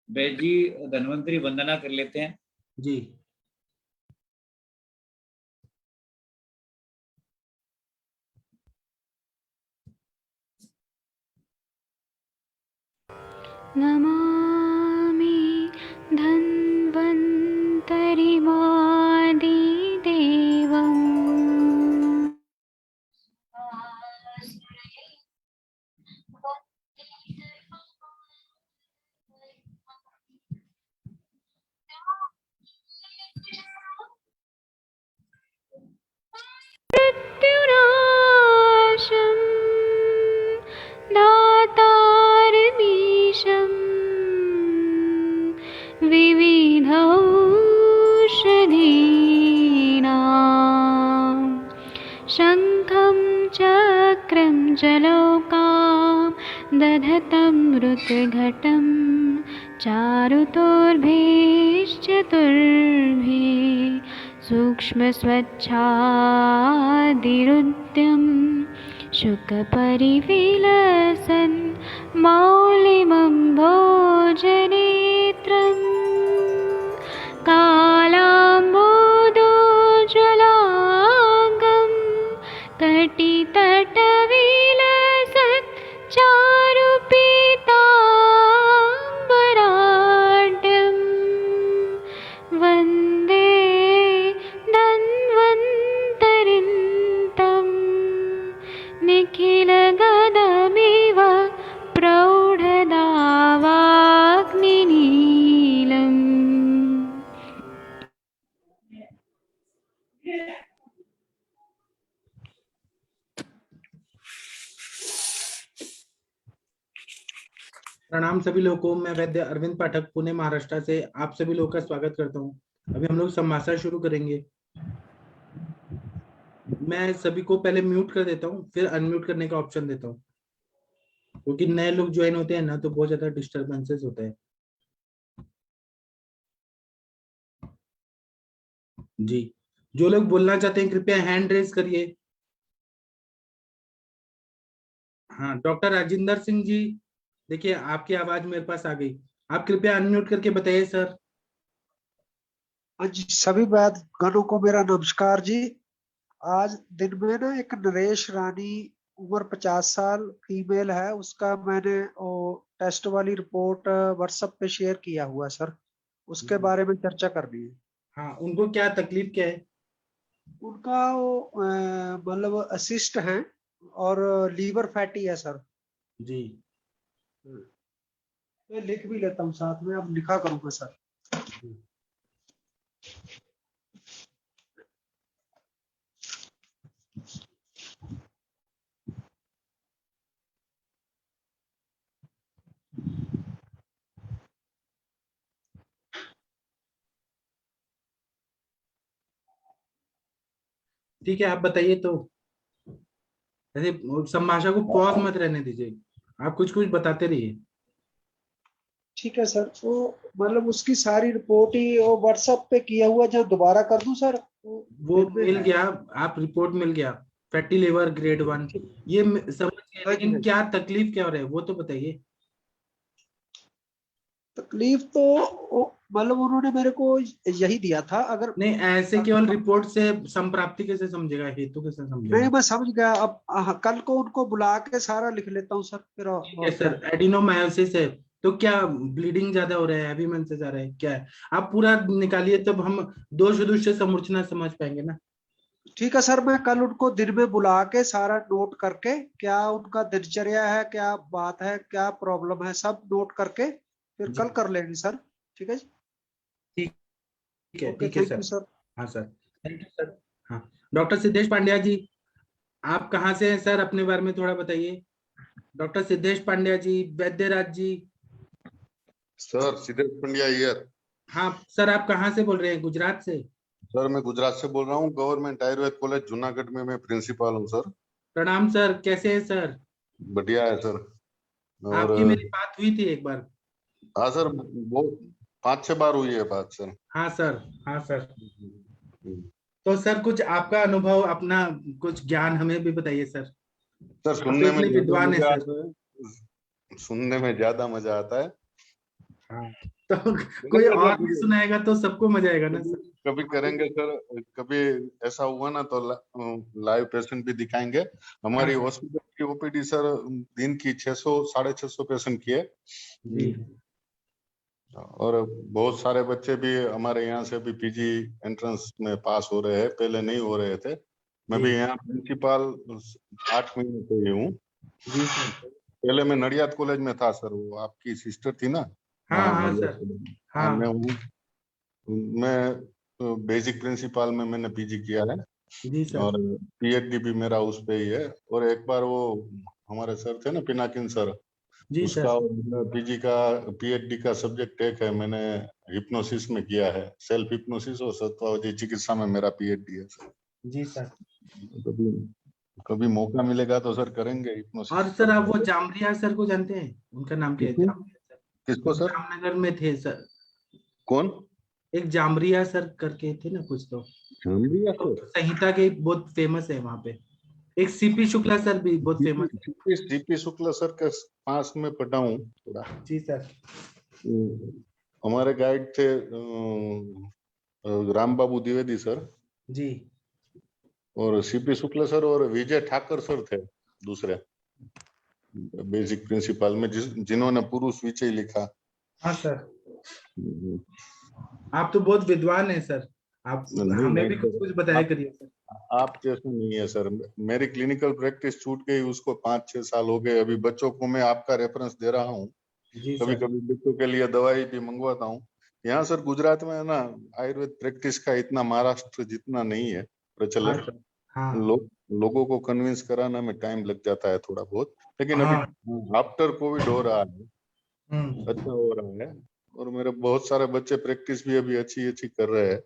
वैद्य जी धन्वंतरी वंदना कर लेते हैं जी। नमामि धन्वन्तरिमादिदेवम् मृत्युनाशं दातारमीशं विविधौषधीनां शङ्खं चक्रं जलौकां दधतं मृतघटं चारुतोर्भिश्चतुर्भिः सूक्ष्मस्वच्छादिरुद्यं शुकपरिविलसन् मौलिमं भोजनेत्रं कालाम्बोदोज्ज्वलाङ्गं कटितटविलसत् चारुपीताम्बराढ्यं वन्दे धन्वन्तरिन्तं निखिलगदमिव प्रौढदावाग्निनीलम्। प्रणाम सभी लोगों को। मैं वैद्य अरविंद पाठक पुणे महाराष्ट्र से आप सभी लोगों का स्वागत करता हूं। अभी हम लोग संभाषण शुरू करेंगे। मैं सभी को पहले म्यूट कर देता हूं, फिर अनम्यूट करने का ऑप्शन देता हूं, क्योंकि नए लोग ज्वाइन होते हैं ना तो बहुत ज्यादा डिस्टर्बेंसेस होते हैं। जी, जो लोग बोलना चाहते हैं कृपया हैंड रेज करिए। हाँ, डॉक्टर राजेंद्र सिंह जी, देखिए आपकी आवाज मेरे पास आ गई। आप कृपया अनम्यूट करके बताइए सर। जी, सभी वैद्यगणों को मेरा नमस्कार जी। आज दिन में ना एक नरेश रानी उम्र 50 साल फीमेल है, उसका मैंने वो टेस्ट वाली रिपोर्ट व्हाट्सएप पे शेयर किया हुआ सर, उसके बारे में चर्चा करनी है। हाँ, उनको क्या तकलीफ क्या है? उनका वो मतलब असिस्ट है और लीवर फैटी है सर। जी, मैं लिख भी लेता हूँ साथ में, अब लिखा करूंगा सर। ठीक है, आप बताइए। तो ऐसे संभाषण को पॉज मत रहने दीजिए, आप कुछ कुछ बताते रहिए। ठीक है सर, तो मतलब उसकी सारी रिपोर्ट ही वो व्हाट्सएप पे किया हुआ, जो दोबारा कर दूं सर? वो मिल गया, आप रिपोर्ट मिल गया, फैटी लिवर ग्रेड 1, ये समझ गए, लेकिन क्या तकलीफ क्या हो रहा है वो तो बताइए। तकलीफ तो मतलब उन्होंने मेरे को यही दिया था। अगर नहीं, ऐसे केवल रिपोर्ट से संप्राप्ति कैसे समझेगा, हेतु कैसे समझेगा? नहीं, मैं समझ गया। अब कल को उनको बुला के सारा लिख लेता हूँ सर, फिर ठीक है और क्या। सर, एडिनोमायोसिस है तो क्या ब्लीडिंग ज्यादा हो रहा है, हैवी मेंसेस आ रहा है, क्या है? आप पूरा निकालिए, तब हम दोष दुष्ट समूर्छना समझ पाएंगे ना। ठीक है सर, मैं कल उनको दिन में बुला के सारा नोट करके, क्या उनका दिनचर्या है, क्या बात है, क्या प्रॉब्लम है, सब नोट करके फिर जी, कल कर लेंगे सर। ठीक है जी। ठीक है, ओके, ठीक है थैंक यू सर। सर। हाँ सर, थैंक यू सर। हाँ, डॉक्टर सिद्धेश पांड्या जी, आप कहाँ से हैं सर? अपने बारे में थोड़ा बताइए। Doctor Siddhesh Pandya ji, Vaidyaraj ji. Sir Siddhesh Pandya here. हाँ सर, आप कहाँ से बोल रहे हैं? गुजरात से? सर मैं गुजरात से बोल रहा हूँ, गवर्नमेंट आयुर्वेद कॉलेज जूनागढ़ में मैं प्रिंसिपल हूँ सर। प्रणाम सर, कैसे हैं सर? बढ़िया है सर। और आपकी मेरी बात हुई थी एक बार। हाँ सर, वो 5-6 बार हुई है बात सर। हाँ सर, हाँ सर। तो सर कुछ आपका अनुभव, अपना कुछ ज्ञान हमें भी बताइए सर। सर आप तो सुनने में इतने ज्यादा विद्वान हैं मजा सर। आता है, सुनने में ज्यादा मजा आता है। हाँ, तो कोई और भी सुनाएगा तो सबको मजा आएगा ना सर। कभी करेंगे सर, कभी ऐसा हुआ ना तो लाइव पेशेंट भी दिखाएंगे। हमारी हाँ। हॉस्पिटल की ओपीडी सर दिन की 600 650 पेशेंट की है जी और बहुत सारे बच्चे भी हमारे यहाँ से भी पीजी एंट्रेंस में पास हो रहे हैं, पहले नहीं हो रहे थे। मैं भी यहाँ प्रिंसिपल 8 महीने से ही हूँ। जी सर। पहले मैं नडियाद कॉलेज में था सर, वो आपकी सिस्टर थी ना। हाँ हाँ नडियाद सर। कॉलेज में। हाँ मैं हूँ, मैं बेसिक प्रिंसिपल में मैंने पीजी किया है जी सर। और पीएचडी भी मेरा उस पे ही है। और एक बार वो हमारे सर थे ना पिनाकिन सर, जी उसका सर। पीजी का पीएचडी का सब्जेक्ट एक है, मैंने हिप्नोसिस में किया है, सेल्फ हिप्नोसिस और सत्वावधि चिकित्सा में मेरा पीएचडी है सर। जी सर। कभी कभी मौका मिलेगा तो सर करेंगे हिप्नोसिस। और सर आप वो जामरिया सर को जानते हैं? उनका नाम क्या है? किसको? जामरिया सर। किसको सर? जामनगर में थे सर। कौन? एक जामरिया सर करके थे ना कुछ तो। जामरिया तो सर? संहिता के बहुत फेमस है वहां पे। एक सीपी शुक्ला सर भी बहुत फेमस है। सीपी शुक्ला सर के पास में पढ़ा हूँ थोड़ा। जी सर। हमारे गाइड थे राम बाबू द्विवेदी सर जी और सीपी शुक्ला सर और विजय ठाकर सर थे दूसरे बेसिक प्रिंसिपल में, जिन्होंने पुरुष विचय लिखा। हाँ सर। आप तो बहुत विद्वान हैं सर। आप हमें भी कुछ बताया करिए सर। आप जैसे नहीं है सर, मेरी क्लिनिकल प्रैक्टिस छूट गई, उसको 5-6 साल हो गए। अभी बच्चों को मैं आपका रेफरेंस दे रहा हूँ, कभी कभी बच्चों के लिए दवाई भी मंगवाता हूँ। यहाँ सर गुजरात में है ना, आयुर्वेद प्रैक्टिस का इतना महाराष्ट्र जितना नहीं है प्रचलन। लोगों को कन्विंस कराना में टाइम लग जाता है थोड़ा बहुत, लेकिन अभी आफ्टर कोविड हो रहा है, अच्छा हो रहा है। और मेरे बहुत सारे बच्चे प्रैक्टिस भी अभी अच्छी अच्छी कर रहे हैं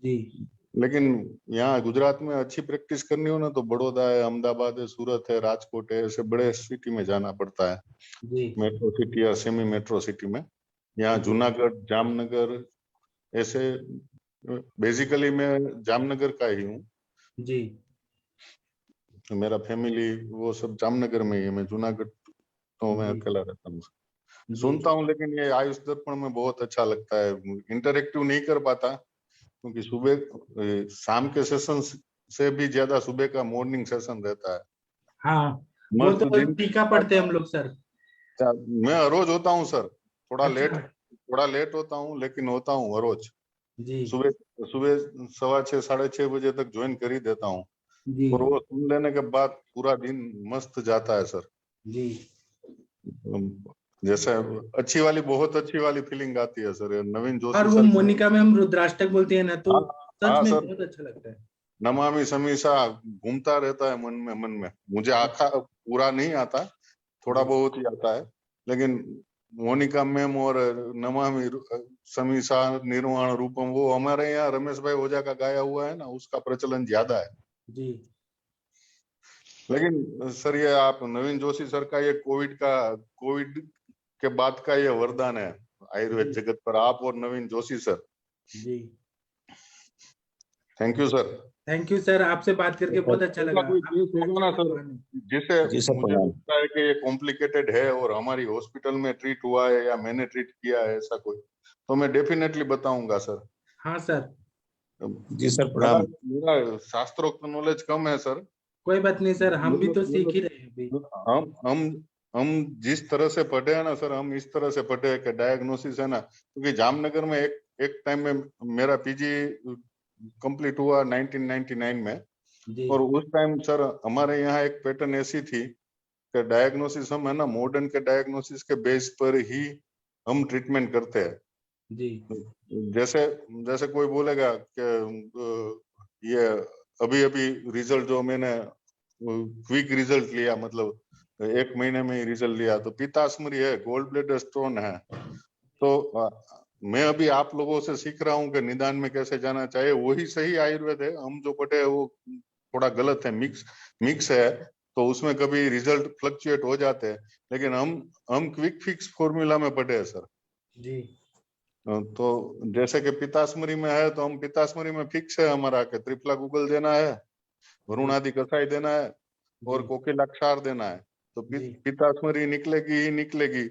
जी। लेकिन यहाँ गुजरात में अच्छी प्रैक्टिस करनी हो ना तो बड़ौदा है, अहमदाबाद है, सूरत है, राजकोट है, ऐसे बड़े सिटी में जाना पड़ता है जी। मेट्रो सिटी या सेमी मेट्रो सिटी में। यहाँ जूनागढ़, जामनगर ऐसे, बेसिकली मैं जामनगर का ही हूँ जी। मेरा फैमिली वो सब जामनगर में ही है, मैं जूनागढ़ तो मैं अकेला रहता हूँ। सुनता हूँ लेकिन ये आयुष दर्पण में बहुत अच्छा लगता है। इंटरेक्टिव नहीं कर पाता क्योंकि सुबह शाम के सेशन से भी ज्यादा सुबह का मॉर्निंग सेशन रहता है। हाँ वो तो टीका पढ़ते हैं हम लोग सर। मैं हर रोज होता हूँ सर, थोड़ा लेट होता हूँ लेकिन होता हूँ हर रोज। सुबह 6:15 6:30 बजे तक ज्वाइन कर ही देता हूँ और वो सुन लेने के बाद पूरा दिन मस्त जाता है सर जी। जैसे बहुत अच्छी वाली फीलिंग आती है सर। नवीन जोशी और वो मोनिका में हम रुद्राष्टक बोलते हैं ना, तो सच में सर, बहुत अच्छा लगता है। नमामि समीसा घूमता रहता है मन में। मुझे आखा पूरा नहीं आता, थोड़ा बहुत ही आता है, लेकिन मोनिका मैम और नमामि समीसा निर्वाण रूपम वो हमारे यहाँ रमेश भाई ओझा का गाया हुआ है ना, उसका प्रचलन ज्यादा है जी। लेकिन सर ये आप नवीन जोशी सर का ये कोविड के बाद का ये वरदान है आयुर्वेद जगत पर, आप और Naveen Joshi sir ji. Thank you sir. Thank you sir, आपसे बात करके बहुत अच्छा लगा। कोई केस होगा ना सर जिसे मुझे लगता है कि ये कॉम्प्लिकेटेड है और हमारी हॉस्पिटल में ट्रीट हुआ है या मैंने ट्रीट किया है ऐसा कोई, तो मैं डेफिनेटली बताऊंगा सर। हाँ सर। जी सर प्रणाम। मेरा शास्त्रोक्त नॉलेज कम है सर। कोई बात नहीं सर, हम भी तो सीख ही रहे हैं अभी। हम जिस तरह से पढ़े हैं ना सर, हम इस तरह से पढ़े हैं कि डायग्नोसिस है ना, क्योंकि जामनगर में एक टाइम में मेरा पीजी कंप्लीट हुआ 1999 में और उस टाइम सर हमारे यहाँ एक पैटर्न ऐसी थी कि डायग्नोसिस हम है ना मॉडर्न के डायग्नोसिस के बेस पर ही हम ट्रीटमेंट करते हैं जी। जैसे कोई बोलेगा कि ये अभी रिजल्ट जो मैंने क्विक रिजल्ट लिया, मतलब 1 महीने में ही रिजल्ट लिया, तो पित्ताश्मरी है, गोल्ड ब्लेडर स्टोन है। तो मैं अभी आप लोगों से सीख रहा हूँ कि निदान में कैसे जाना चाहिए, वही सही आयुर्वेद है। हम जो पढ़े हैं वो थोड़ा गलत है, मिक्स है, तो उसमें कभी रिजल्ट फ्लक्चुएट हो जाते हैं, लेकिन हम क्विक फिक्स फॉर्मूला में पढ़े हैं सर जी। तो जैसे कि पित्ताश्मरी में है तो हम पित्ताश्मरी में फिक्स है हमारा कि त्रिफला गूगल देना है, वरुण आदि कसाई देना है और कोकिलाक्षार देना है, तो पित्ताश्मरी निकलेगी ही निकलेगी।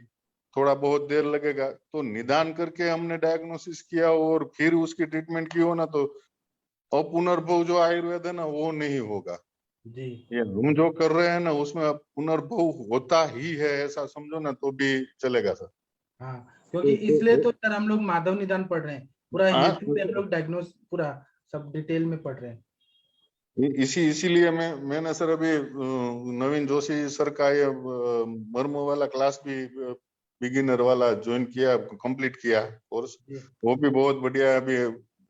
थोड़ा बहुत देर लगेगा, तो निदान करके हमने डायग्नोसिस किया और फिर उसकी ट्रीटमेंट की हो ना, तो अपुनर्भव जो आयुर्वेद है ना वो नहीं होगा। जी ये हम जो कर रहे हैं ना उसमें पुनर्भव होता ही है, ऐसा समझो ना तो भी चलेगा सर। हाँ, क्योंकि इसलिए तो सर हम लोग माधव निदान पढ़ रहे हैं, पूरा हाँ, यूट्यूब पे हम लोग डायग्नोस पूरा सब डिटेल में पढ़ रहे हैं। इसीलिए मैंने सर अभी नवीन जोशी सर का ये मर्म वाला क्लास भी बिगिनर वाला ज्वाइन किया, कंप्लीट किया कोर्स, वो भी बहुत बढ़िया है। अभी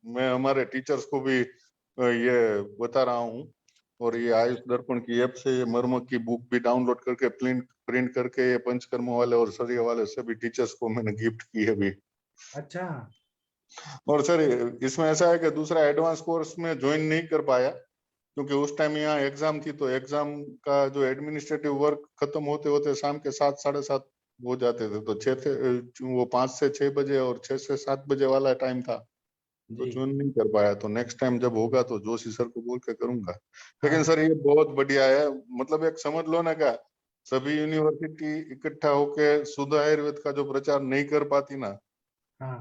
मैं हमारे टीचर्स को भी ये बता रहा हूँ, और ये आयुष दर्पण की ऐप से ये मर्म की बुक भी डाउनलोड करके प्रिंट करके ये पंचकर्म वाले और शरीर वाले सभी टीचर्स को मैंने गिफ्ट की है अभी। अच्छा, और सर इसमें ऐसा है कि दूसरा एडवांस कोर्स में ज्वाइन नहीं कर पाया, क्योंकि उस टाइम यहाँ एग्जाम थी, तो एग्जाम का जो एडमिनिस्ट्रेटिव वर्क खत्म होते होते शाम के 7 साढ़े 7 हो जाते थे, तो वो 5 से 6 बजे और 6 से 7 बजे वाला टाइम था, तो ज्वाइन नहीं कर पाया। तो नेक्स्ट टाइम जब होगा तो जोशी सर को बोल के करूंगा। लेकिन सर ये बहुत बढ़िया है, मतलब एक समझ लो ना का सभी यूनिवर्सिटी इकट्ठा होके शुद्ध आयुर्वेद का जो प्रचार नहीं कर पाती ना,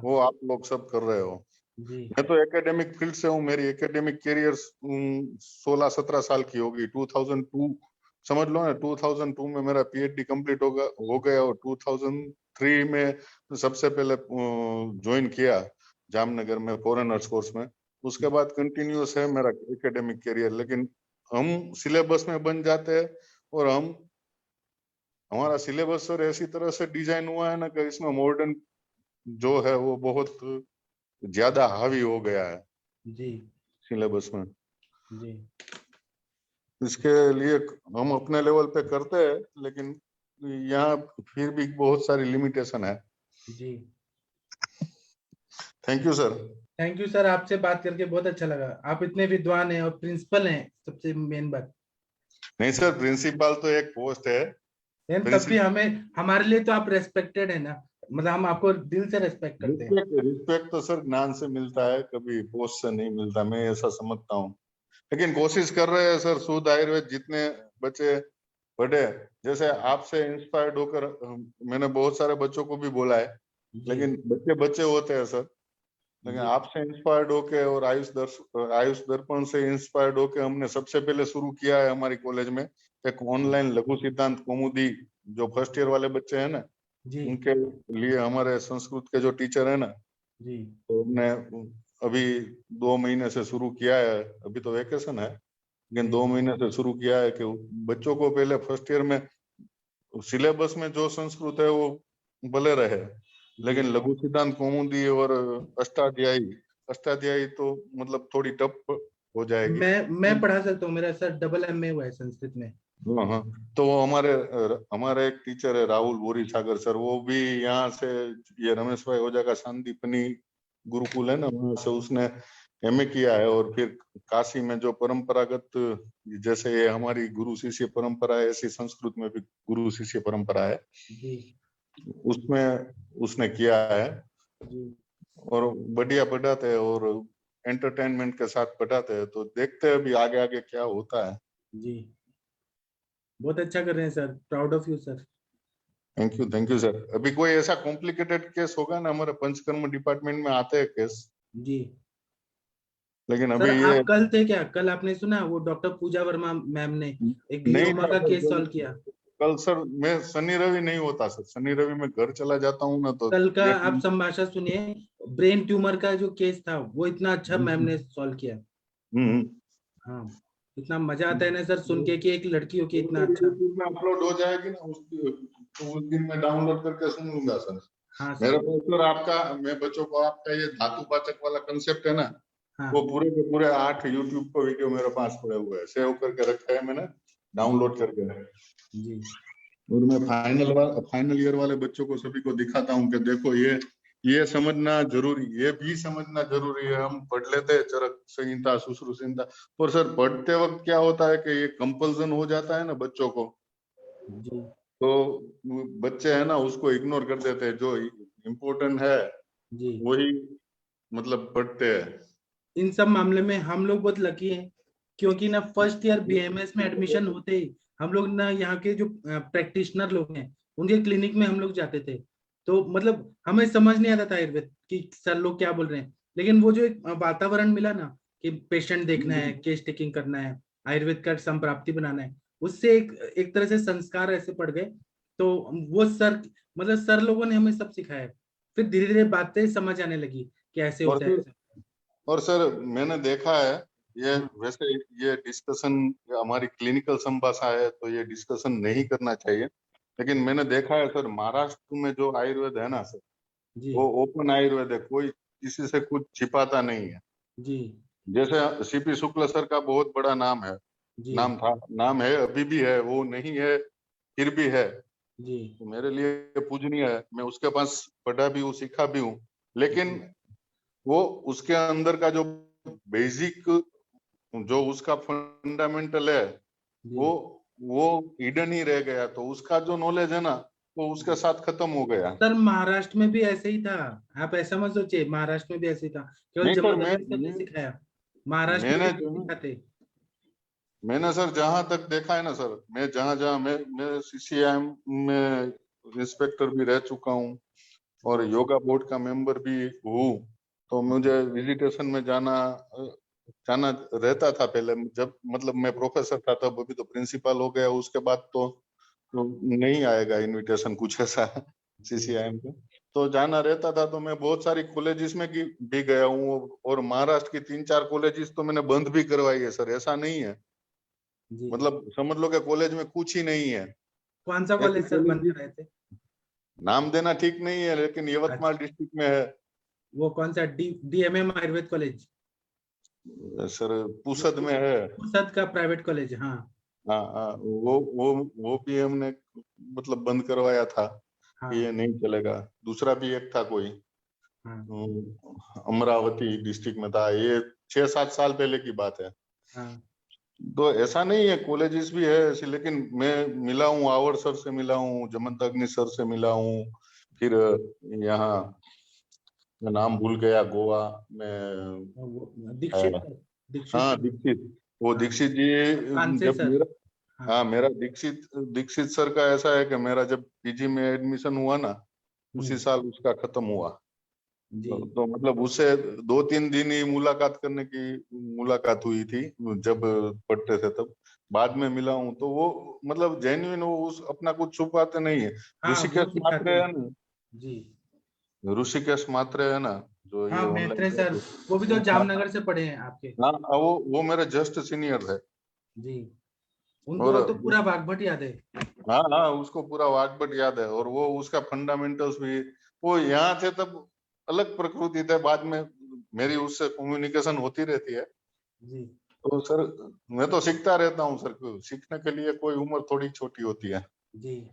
वो आप लोग सब कर रहे हो। मैं तो एकेडमिक फील्ड से हूँ, मेरी एकेडमिक कैरियर 16-17 साल की होगी। 2002 समझ लो ना, 2002 में मेरा पीएचडी कंप्लीट हो गया, और 2003 में सबसे पहले ज्वाइन किया जामनगर में फॉरेनर्स कोर्स में। उसके बाद कंटिन्यूअस है मेरा एकेडमिक कैरियर। लेकिन हम सिलेबस में बन जाते हैं, और हमारा सिलेबस सर ऐसी तरह से डिजाइन हुआ है ना कि इसमें मॉडर्न जो है वो बहुत ज्यादा हावी हो गया है जी सिलेबस में। जी, इसके लिए हम अपने लेवल पे करते हैं, लेकिन यहाँ फिर भी बहुत सारी लिमिटेशन है। जी, thank you sir. Thank you sir, आपसे बात करके बहुत अच्छा लगा। आप इतने विद्वान हैं और प्रिंसिपल हैं, सबसे मेन बात। नहीं सर, प्रिंसिपल तो एक पोस्ट है, तब भी हमें, हमारे लिए तो आप रेस्पेक्टेड है ना, मतलब हम आपको दिल से रेस्पेक्ट करते हैं। रिस्पेक्ट तो सर ज्ञान से मिलता है, कभी पोस्ट से नहीं मिलता, मैं ऐसा समझता हूँ। लेकिन कोशिश कर रहे हैं सर, शुद्ध आयुर्वेद जितने बच्चे पढ़े, जैसे आपसे इंस्पायर्ड होकर मैंने बहुत सारे बच्चों को भी बोला है, लेकिन बच्चे होते हैं सर। लेकिन आपसे इंस्पायर्ड होके और आयुष दर्पण से इंस्पायर्ड होके हमने सबसे पहले शुरू किया है हमारी कॉलेज में एक ऑनलाइन लघु सिद्धांत कौमुदी। जो फर्स्ट ईयर वाले बच्चे हैं ना, उनके लिए हमारे संस्कृत के जो टीचर है ना, तो हमने अभी 2 महीने से शुरू किया है। अभी तो वेकेशन है, लेकिन 2 महीने से शुरू किया है कि बच्चों को पहले फर्स्ट ईयर में सिलेबस में जो संस्कृत है वो भले रहे, लेकिन लघु सिद्धांत कौमुदी और अष्टाध्यायी तो मतलब थोड़ी टफ हो जाएगी। मैं पढ़ा सकता हूँ, मेरा सर डबल एमए हुआ है संस्कृत में। हाँ, तो हमारे एक टीचर है राहुल बोरी सागर सर, वो भी यहाँ से, ये रमेश भाई ओझा का शांतिपनी गुरुकुल है ना, वहां से उसने एमए किया है। और फिर काशी में जो परंपरागत, जैसे ये हमारी गुरु शिष्य परंपरा है, ऐसी संस्कृत में भी गुरु शिष्य परंपरा है, उसमें उसने किया है। और बढ़िया पढ़ाते हैं और एंटरटेनमेंट के साथ पढ़ाते हैं, तो देखते हैं अभी आगे आगे क्या होता है। जी, बहुत अच्छा कर रहे हैं sir, proud of you sir. Thank you sir. अभी कोई ऐसा कॉम्प्लिकेटेड केस होगा ना, हमारे पंचकर्म डिपार्टमेंट में आते हैं केस जी, लेकिन सर अभी आप कल थे क्या? कल आपने सुना वो डॉक्टर पूजा वर्मा मैम ने एक ग्लियोमा का केस सॉल्व किया? कल सर मैं शनि रवि नहीं होता सर, शनि रवि में घर चला जाता हूँ ना, तो कल का आप संभाषण सुनिए, ब्रेन ट्यूमर का जो केस था वो इतना अच्छा मैम ने सॉल्व किया। हाँ, इतना मजा आता है ना सर सुन के कि एक लड़की हो के इतना अच्छा। अपलोड हो जाएगी ना उस दिन मैं डाउनलोड करके सुन लूंगा सर। हाँ मेरे पास सर आपका, मैं बच्चों को आपका ये धातुपाचक वाला कंसेप्ट है ना, वो पूरे के पूरे 8 यूट्यूब पर वीडियो मेरे पास पड़े हुए हैं, सेव करके रखा है मैंने, डाउनलोड करके जी। और मैं फाइनल ईयर वाले बच्चों को सभी को दिखाता हूँ कि देखो ये समझना जरूरी, ये भी समझना जरूरी है। हम पढ़ लेते हैं चरक संहिता, सुश्रुत संहिता, और सर पढ़ते वक्त क्या होता है कि ये कंपल्सन हो जाता है ना बच्चों को जी, तो बच्चे है ना उसको इग्नोर कर देते हैं, जो इम्पोर्टेंट है जी वही मतलब पढ़ते हैं। इन सब मामले में हम लोग बहुत लकी हैं, क्योंकि ना फर्स्ट ईयर बीएमएस में एडमिशन होते ही हम लोग ना यहाँ के जो प्रैक्टिशनर लोग हैं उनके क्लिनिक में हम लोग जाते थे, तो मतलब हमें समझ नहीं आता था आयुर्वेद कि सर लोग क्या बोल रहे हैं, लेकिन वो जो एक वातावरण मिला ना कि पेशेंट देखना है, केस टेकिंग करना है, आयुर्वेद का संप्राप्ति बनाना है, उससे एक तरह से संस्कार ऐसे पड़ गए। तो वो सर मतलब सर लोगों ने हमें सब सिखाया, फिर धीरे धीरे बातें समझ आने लगी कि ऐसे होता है। और सर मैंने देखा है ये वैसे ये डिस्कशन हमारी क्लिनिकल संभाषा है तो ये डिस्कशन नहीं करना चाहिए, लेकिन मैंने देखा है सर महाराष्ट्र में जो आयुर्वेद है ना सर, जी वो ओपन आयुर्वेद है, कोई किसी से कुछ छिपाता नहीं है। जी जैसे सीपी शुक्ल सर का बहुत बड़ा नाम है, जी नाम था, नाम है, अभी भी है, वो नहीं है फिर भी है, जी तो मेरे लिए पूजनीय है। मैं उसके पास पढ़ा भी हूँ, सीखा भी हूँ, लेकिन वो उसके अंदर का जो बेसिक जो उसका फंडामेंटल है जी। वो हिडन ही रह गया, तो उसका जो नॉलेज है ना वो उसके साथ खत्म हो गया। सर महाराष्ट्र में भी ऐसे ही था, आप ऐसा मत सोचिए, महाराष्ट्र में भी ऐसे ही था, केवल नहीं सर, जबरदस्ती सर ने सिखाया, महाराष्ट्र में मैंने भी सिखाते। मैंने सर जहां तक देखा है ना सर, मैं जहां जहां मैं सीसीआईएम में इंस्पेक्टर भी रह चुका हूँ और योगा बोर्ड का मेंबर भी हूँ, तो मुझे विजिटेशन में जाना रहता था पहले, जब मतलब मैं प्रोफेसर था तब, अभी तो प्रिंसिपल हो गया, उसके बाद तो नहीं आएगा इनविटेशन कुछ ऐसा सीसीआईएम पे, तो जाना रहता था। तो मैं बहुत सारी कॉलेजेस में भी गया हूँ, और महाराष्ट्र की 3-4 कॉलेजेस तो मैंने बंद भी करवाई है सर, ऐसा नहीं है, जी। मतलब समझ लो कि कॉलेज में कुछ ही नहीं है। कौन सा कॉलेज सर बंद कर रहे थे? नाम देना ठीक नहीं है, लेकिन यवतमाल डिस्ट्रिक्ट में है वो कौन सा DMM Ayurveda college? Sir, Pusad में है। पुसद का प्राइवेट कॉलेज, हाँ। हाँ हाँ, वो भी हमने मतलब बंद करवाया था हाँ कि ये नहीं चलेगा। दूसरा भी एक था कोई, हाँ अमरावती डिस्ट्रिक्ट में था, ये 6-7 साल पहले की बात है। हाँ तो ऐसा नहीं है, कॉलेजेस भी है ऐसे, लेकिन मैं मिला हूँ, आवर सर से मिला हूँ, जमंत अग्नि सर से मिला हूँ, फिर यहाँ मैं नाम भूल गया, गोवा में दीक्षित हाँ सर। दीक्षित, वो हाँ, दीक्षित जी, कांसे जब सर। मेरा हाँ हाँ मेरा दीक्षित सर का ऐसा है कि मेरा जब पीजी में एडमिशन हुआ ना, उसी साल उसका खत्म हुआ। जी तो मतलब उससे 2-3 दिन ही मुलाकात हुई थी जब पढ़ते थे तब, बाद में मिला हूँ, तो वो मतलब जेन्युइन, वो उस अपना कुछ छुपाते नहीं है। हाँ, वो ऋषिकेश सिखाते मात्रे है हैं। ना, जी ऋषिकेश मात्रे है ना, जो हाँ, ये मेत्रे सर, ऑनलाइन, वो भी तो जामनगर से पढ़े हैं आपके। हाँ वो मेरे जस्ट सीनियर थे। जी, उनको और तो पूरा बागभट याद है। हाँ हाँ, उसको पूरा वाग्भट याद है, और वो उसका फंडामेंटल्स भी, वो यहाँ थे तब अलग प्रकृति थे, बाद में मेरी उससे कम्युनिकेशन होती रहती है। जी तो सर मैं तो सीखता रहता हूँ सर, सीखने के लिए कोई उम्र थोड़ी छोटी होती है। जी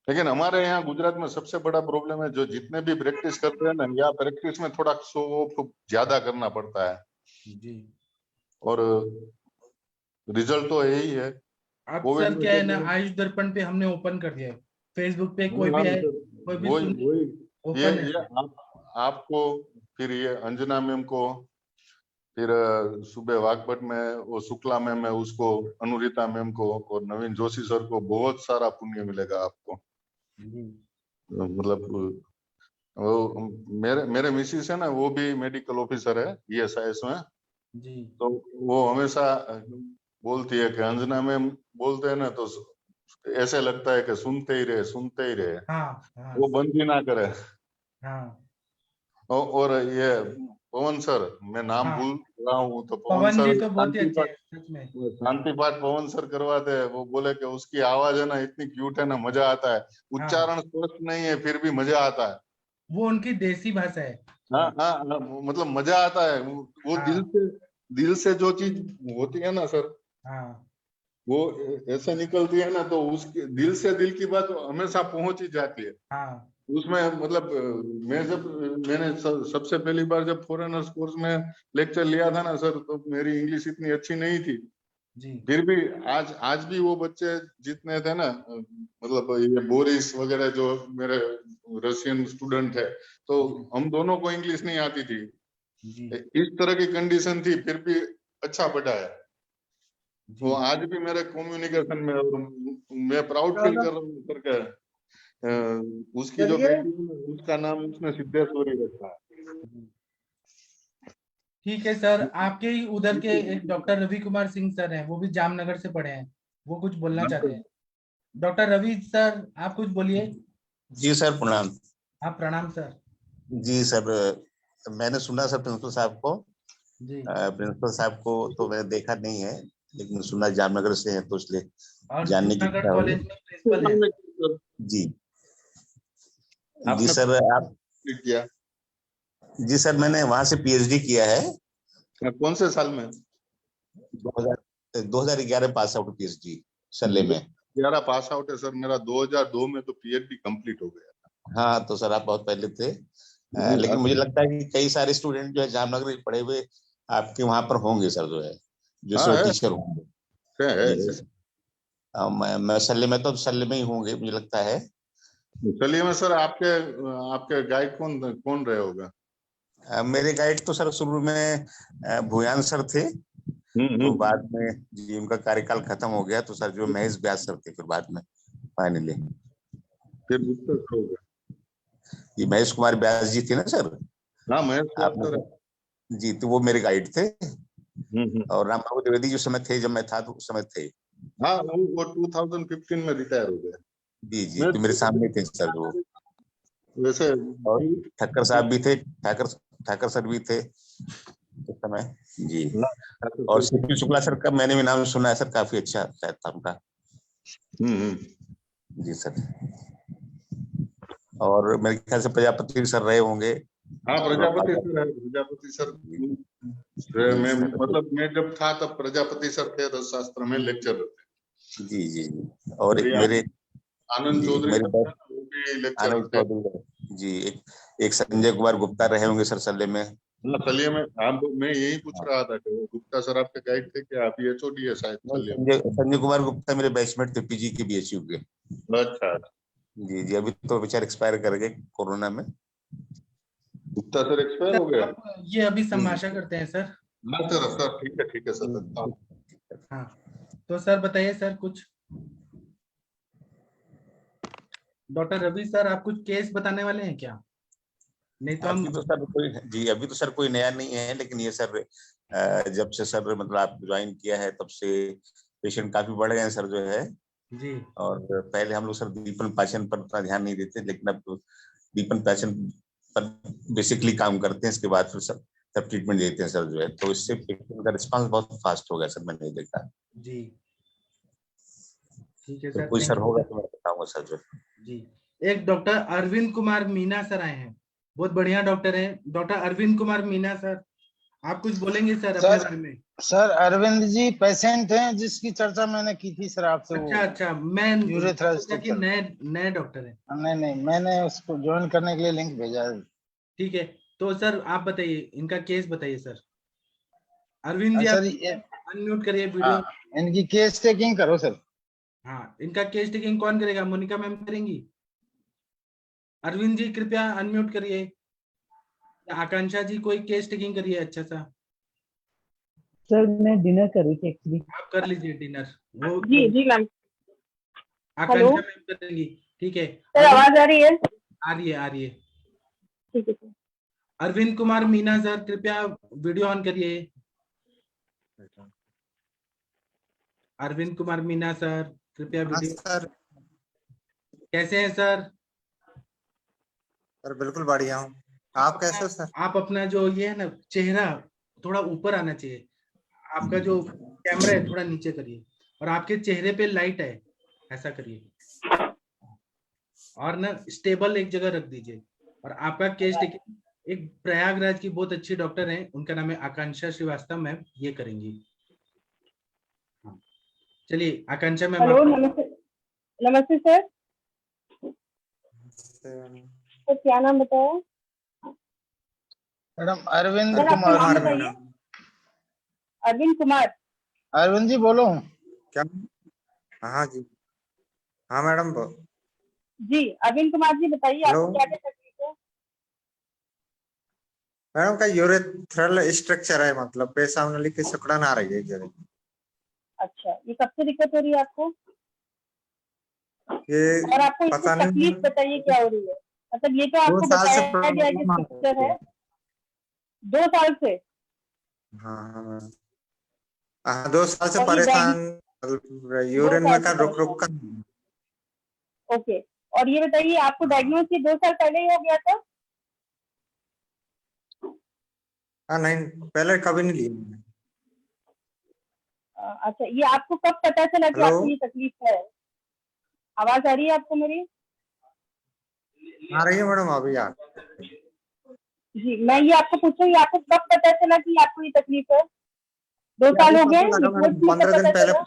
लेकिन हमारे यहाँ गुजरात में सबसे बड़ा प्रॉब्लम है, जो जितने भी प्रैक्टिस करते हैं ना, या प्रैक्टिस में थोड़ा शो ऑफ ज्यादा करना पड़ता है, जी। और रिजल्ट तो यही है। अब कोविड सर में क्या है जब ना, मैंने, आयुष दर्पण पे हमने ओपन कर दिया है, फेसबुक पे कोई हाँ भी आए, सर, कोई भी वही सुने, वही ओपन है ये सर। आपको, फिर ये अंजना मैम को, फिर सुबह वागभट में वो शुक्ला मैम है उसको, अनुरिता मैम को, और नवीन जोशी सर को बहुत सारा पुण्य मिलेगा आपको। जी मतलब वो मेरे मेरे मिसिस है ना, वो भी मेडिकल ऑफिसर है ईएसआईएस में, जी तो वो हमेशा बोलती है कि अंजना मैम बोलते हैं ना, तो ऐसे लगता है कि सुनते ही रहे, हाँ हाँ वो बंद ही ना करे। हाँ और ये पवन सर, मैं नाम हाँ, भूल रहा हूँ, तो पवन पवन जी सर तो बहुत ही अच्छे हैं सच में। शांति पाठ पवन सर करवाते हैं, वो बोले कि उसकी आवाज है ना इतनी क्यूट है ना, मजा आता है, हाँ, उच्चारण स्पष्ट नहीं है फिर भी मजा आता है। वो उनकी देसी भाषा है। हाँ हाँ हाँ, मतलब मजा आता है, वो हाँ दिल से जो चीज होती है ना सर, हाँ वो ऐसे निकलती है ना, तो उसके दिल की बात हमेशा पहुंच ही जाती है हाँ उसमें। मतलब मैंने सबसे पहली बार जब फॉरेनर्स कोर्स में लेक्चर लिया था ना सर, तो मेरी इंग्लिश इतनी अच्छी नहीं थी, जी फिर भी आज भी वो बच्चे जितने थे ना, मतलब ये बोरिस वगैरह जो मेरे रशियन स्टूडेंट है, तो हम दोनों को इंग्लिश नहीं आती थी, जी इस तरह की कंडीशन थी, फिर भी अच्छा पढ़ा है वो जी। आज भी मेरे कम्युनिकेशन में, और मैं प्राउड फील कर रहा हूँ सर का उसकी जो चलिए। बेटी है, उसका नाम उसने सिद्धेश्वरी रखा है। ठीक है सर, आपके ही उधर के एक डॉक्टर रवि कुमार सिंह सर हैं, वो भी जामनगर से पढ़े हैं, वो कुछ बोलना चाहते हैं। डॉक्टर रवि सर, आप कुछ बोलिए। जी सर, प्रणाम। आप प्रणाम सर। जी सर, मैंने सुना सर प्रिंसिपल साहब को। जी। प्रिंसिपल साहब को तो मैंने देखा नहीं है, लेकिन सुना जामनगर से है, तो इसलिए और जानने की जूनागढ़ इच्छा हुई। कॉलेज में प्रिंसिपल है। जी जी आपने सर, आप किया? जी सर, मैंने वहां से पीएचडी किया है। कौन से साल में? 2011 पास आउट पीएचडी सल्ले में। 11 पास आउट है सर, मेरा 2002 में तो पीएचडी कंप्लीट हो गया। हाँ, तो सर आप बहुत पहले थे। लेकिन मुझे लगता है कि कई सारे स्टूडेंट जो है जामनगर में पढ़े हुए आपके वहां पर होंगे सर, जो है जो हाँ, सर है। टीचर होंगे। है। जी सर, मैं सल्ले में तो सल्ले में ही होंगे मुझे लगता है। चलिए मैं सर, आपके आपके गाइड कौन कौन रहे होगा? मेरे गाइड तो सर शुरू में भूयान सर थे, तो बाद में जी उनका कार्यकाल खत्म हो गया, तो सर जो महेश व्यास सर थे फिर बाद में फाइनली। फिर गुप्ता सर हो गया। ये महेश कुमार व्यास जी थे ना सर, हाँ, महेश व्यास आपने सर। जी, तो वो मेरे गाइड थे। और राम बाबू द्विवेदी जो समय थे, जब मैं था तो उस समय थे। हाँ, वो 2015 में रिटायर हो गए। जी जी, तो मेरे सामने थे सर वो। वैसे और ठक्कर साहब भी थे, ठाकर सर भी थे उस समय जी। और सीपी शुक्ला सर का मैंने भी नाम सुना है सर, काफी अच्छा था उनका। जी सर। और मेरे ख्याल से प्रजापति सर रहे होंगे। हाँ, प्रजापति सर है। प्रजापति सर मैं मतलब मैं जब था तब प्रजापति सर थे, रसशास्त्र में लेक्चरर थे। जी जी जी। और एक मेरे आनंद चौधरी मेरे वो भी लेक्चरर थे। जी, एक संजय कुमार गुप्ता रहे होंगे सर सल्ले में। चलिए मैं यही पूछ रहा था कि गुप्ता सर आपके गाइड थे क्या? अभी एचओडी है शायद चलिए। संजय कुमार गुप्ता मेरे बैचमेट थे पीजी के बीएचयू के। अच्छा। जी जी, अभी तो बेचारे एक्सपायर कर गए कोरोना में। गुप्ता सर एक्सपायर हो गया? ये अभी संभाषा करते हैं सर। सर ठीक है सर। हाँ, तो सर बताइए सर कुछ। डॉक्टर रवि सर, आप कुछ केस बताने वाले हैं क्या? नहीं तो हम अभी तो सर कोई नया नहीं है, लेकिन ये सर जब से सर मतलब आप ज्वाइन किया है तब से पेशेंट काफी बढ़ गए हैं सर, जो है जी। और पहले हम लोग सर दीपन पाचन पर उतना ध्यान नहीं देते, लेकिन अब तो दीपन पाचन पर बेसिकली काम करते हैं, इसके बाद फिर सब ट्रीटमेंट देते हैं सर, जो है तो इससे पेशेंट का रिस्पांस बहुत फास्ट हो गया सर, मैंने देखा। जी ठीक है सर, कोई सर होगा तो मैं बताऊंगा सर जो। जी, एक डॉक्टर अरविंद कुमार मीना सर आए हैं, बहुत बढ़िया डॉक्टर हैं, डॉक्टर अरविंद कुमार मीना सर, आप कुछ बोलेंगे सर अपने बारे में? सर अरविंद जी पेशेंट हैं जिसकी चर्चा मैंने की थी सर आपसे। अच्छा, मैं नए डॉक्टर हैं। नहीं, मैंने उसको ज्वाइन करने के लिए लिंक भेजा है। ठीक है, तो सर आप बताइए, इनका केस बताइए sir. Arvind ji sir unmute करिए वीडियो। इनकी केस टेकिंग करो सर। हाँ, इनका केस टेकिंग कौन करेगा? मोनिका मैम करेंगी। अरविंद जी कृपया अनम्यूट करिए। आकांक्षा जी कोई केस टेकिंग करिए अच्छा सा। सर मैं डिनर कर रही थी एक्चुअली। आप कर लीजिए डिनर। वो जी मैम। आकांक्षा मैम करेंगी। ठीक है सर, आवाज आ रही है? आ रही है। ठीक है सर। अरविंद कुमार मीना सर कृपया वीडियो ऑन करिए। अरविंद कुमार मीना सर कृपया वीडियो। सर कैसे हैं सर? सर बिल्कुल बढ़िया हूँ, आप कैसे हो सर? आप अपना जो ये है ना चेहरा थोड़ा ऊपर आना चाहिए, आपका जो कैमरा है थोड़ा नीचे करिए, और आपके चेहरे पे लाइट है ऐसा करिए, और ना स्टेबल एक जगह रख दीजिए। और आपका केस टेकिंग एक प्रयागराज की बहुत अच्छी डॉक्टर है, उनका नाम है आकांक्षा श्रीवास्तव मैम, ये करेंगी। चलिए आकांक्षा मैम। हेलो, नमस्ते सर। तो क्या नाम बताया? मैडम अरविंद सर, आपका नाम कुमार। बताइए। अरविंद कुमार। अरविंद जी बोलो। क्या? हाँ जी, हाँ मैडम जी अरविंद कुमार जी बताइए, आपको क्या क्या तकलीफ है? मैडम का यूरेथ्रल स्ट्रक्चर है, मतलब पेशाब नली की सिकुड़न आ रही है जरूर। अच्छा, ये कब से दिक्कत हो रही है आपको? ये और आपको इससे पता नहीं तकलीफ बताइए क्या हो रही है? मतलब ये तो 2 आपको साल से बताया गया है कि प्रॉब्लम आ स्ट्रक्चर रही है है। 2 साल से। हाँ हाँ 2 साल से और ये परेशान, मतलब 2 यूरिन में साल का से रुक रुक परेशान। कर। ओके। और ये बताइए आपको हाँ डायग्नोस ये 2 साल पहले ही हो गया था? हाँ, नहीं पहले कभी नहीं लिया मैंने। अच्छा, ये आपको कब पता चला कि हेलो, आपको ये तकलीफ है? आवाज आ रही है आपको मेरी? आ रही है मैडम अभी आ जी, मैं ये आपको पूछ रही हूँ, आपको कब पता चला कि आपको ये तकलीफ है? 2 ये साल अभी हो पता गए, लगा रिपोर्ट मैडम, में कब 15 दिन पता पहले चला?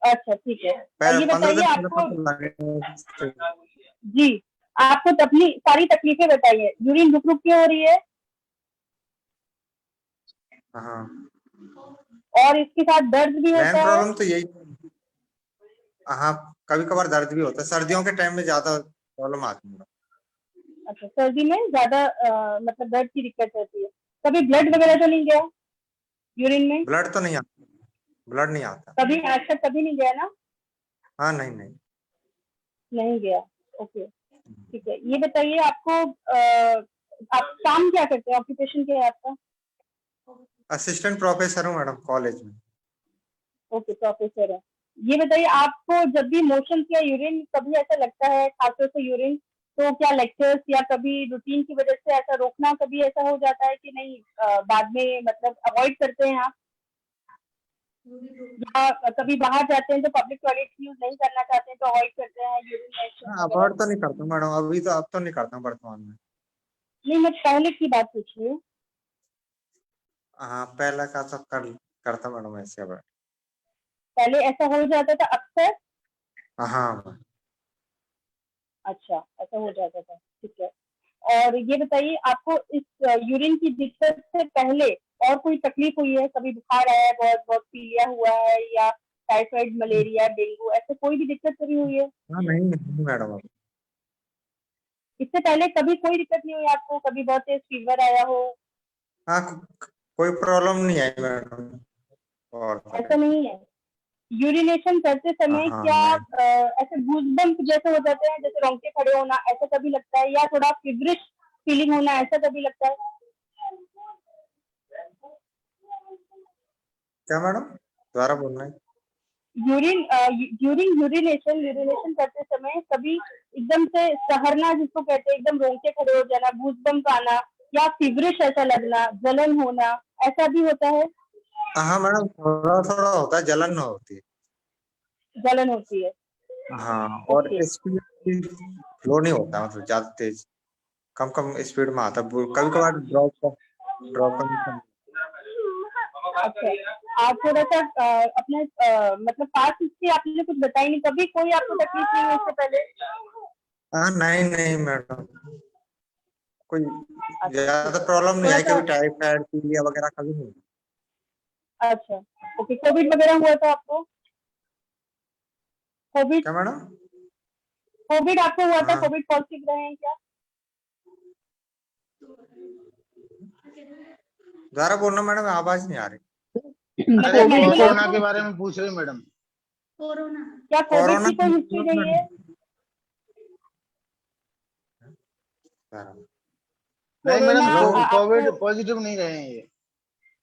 अच्छा, ठीक है। और ये 15 बताइए दिन पहले आपको, पता लगा। जी, आपको सारी तकलीफें बताइए। यूरिन रुक रुक के हो रही है हाँ, और इसके साथ दर्द भी मेन होता है? प्रॉब्लम तो यही। हाँ, कभी कभार दर्द भी होता है, सर्दियों के टाइम में ज्यादा प्रॉब्लम आती है। अच्छा, सर्दी में ज्यादा मतलब दर्द की दिक्कत रहती है। कभी ब्लड वगैरह तो नहीं गया यूरिन में? ब्लड तो नहीं आता, ब्लड नहीं आता। कभी आज तक कभी नहीं गया ना? हाँ नहीं नहीं। नहीं गया। ओके, ठीक है। ये बताइए आपको आप काम क्या करते हैं? ऑक्यूपेशन क्या है आपका? असिस्टेंट प्रोफेसर हूँ मैडम कॉलेज में। ओके, प्रोफेसर है। ये बताइए आपको जब भी मोशन या यूरिन कभी ऐसा लगता है, खासतौर से यूरिन, तो क्या लेक्चर्स या कभी रूटीन की वजह से ऐसा रोकना कभी ऐसा हो जाता है कि नहीं, बाद में मतलब अवॉइड करते हैं आप, या कभी बाहर जाते हैं तो पब्लिक टॉयलेट यूज नहीं करना चाहते हैं तो अवॉइड करते हैं यूरिनेशन हाँ, वगैरह? अवॉइड तो नहीं करता मैडम, अभी तो अब तो नहीं करता हूँ वर्तमान में। नहीं, मैं पहले की बात पूछ रही हूँ। हाँ पहले का तो करता मैडम ऐसे अब। पहले ऐसा हो जाता था अक्सर? हाँ अच्छा, ऐसा हो जाता था, ठीक है। और ये बताइए आपको इस यूरिन की दिक्कत से पहले और कोई तकलीफ हुई है? कभी बुखार आया है, बहुत बहुत पीलिया हुआ है, या टाइफाइड, मलेरिया, डेंगू, ऐसे कोई भी दिक्कत कभी हुई है? हाँ, नहीं नहीं मैडम अभी। इससे पहले कभी कोई दिक्कत नहीं हुई आपको? कभी बहुत तेज फीवर आया हो? हाँ कोई प्रॉब्लम नहीं आई मैडम। और ऐसा नहीं है? यूरिनेशन करते समय हाँ क्या नहीं। ऐसे गूज़बम्प जैसे हो जाते हैं, जैसे रोंगटे खड़े होना, ऐसा कभी लगता है? या थोड़ा फीवरिश फीलिंग होना, ऐसा कभी लगता है? क्या मैडम, दोबारा बोलना है? यूरिनेशन करते समय कभी एकदम से सहरना जिसको कहते हैं, एकदम रोंगटे खड़े हो जाना, गूज़बम्प आना, या फीवरिश ऐसा लगना, जलन होना, ऐसा भी होता है? हाँ मैडम, थोड़ा थोड़ा होता है, जलन होती है। जलन होती है। हाँ, और ओके। स्पीड फ्लो नहीं होता, मतलब ज्यादा तेज, कम कम स्पीड में आता है, कभी कभार ड्रॉप ड्रॉप करने। अच्छा, आप थोड़ा सा अपने मतलब पास्ट हिस्ट्री आपने कुछ बताई नहीं, कभी कोई आपको तकलीफ नहीं हुई इससे पहले? हाँ नहीं नहीं मैडम, कोई अच्छा, ठीक ज्यादा है। प्रॉब्लम नहीं थोड़ा आई, सा, कभी टाइफाइड पीलिया वगैरह कभी नहीं। अच्छा, ओके। कोविड वगैरह हुआ था आपको? कोविड क्या मैडम? कोविड आपको हुआ था? हाँ कोविड पॉजिटिव रहे हैं क्या? दोबारा बोलना मैडम, आवाज नहीं आ रही। अरे कोविड में कोरोना आपको, के बारे में पूछ रहे हैं मैडम। क्या कोविड कोरोना की कोई हिस्ट्री रही है? नहीं मैडम, कोरोना हेलो। कोविड आपको पॉजिटिव नहीं रहे हैं ये।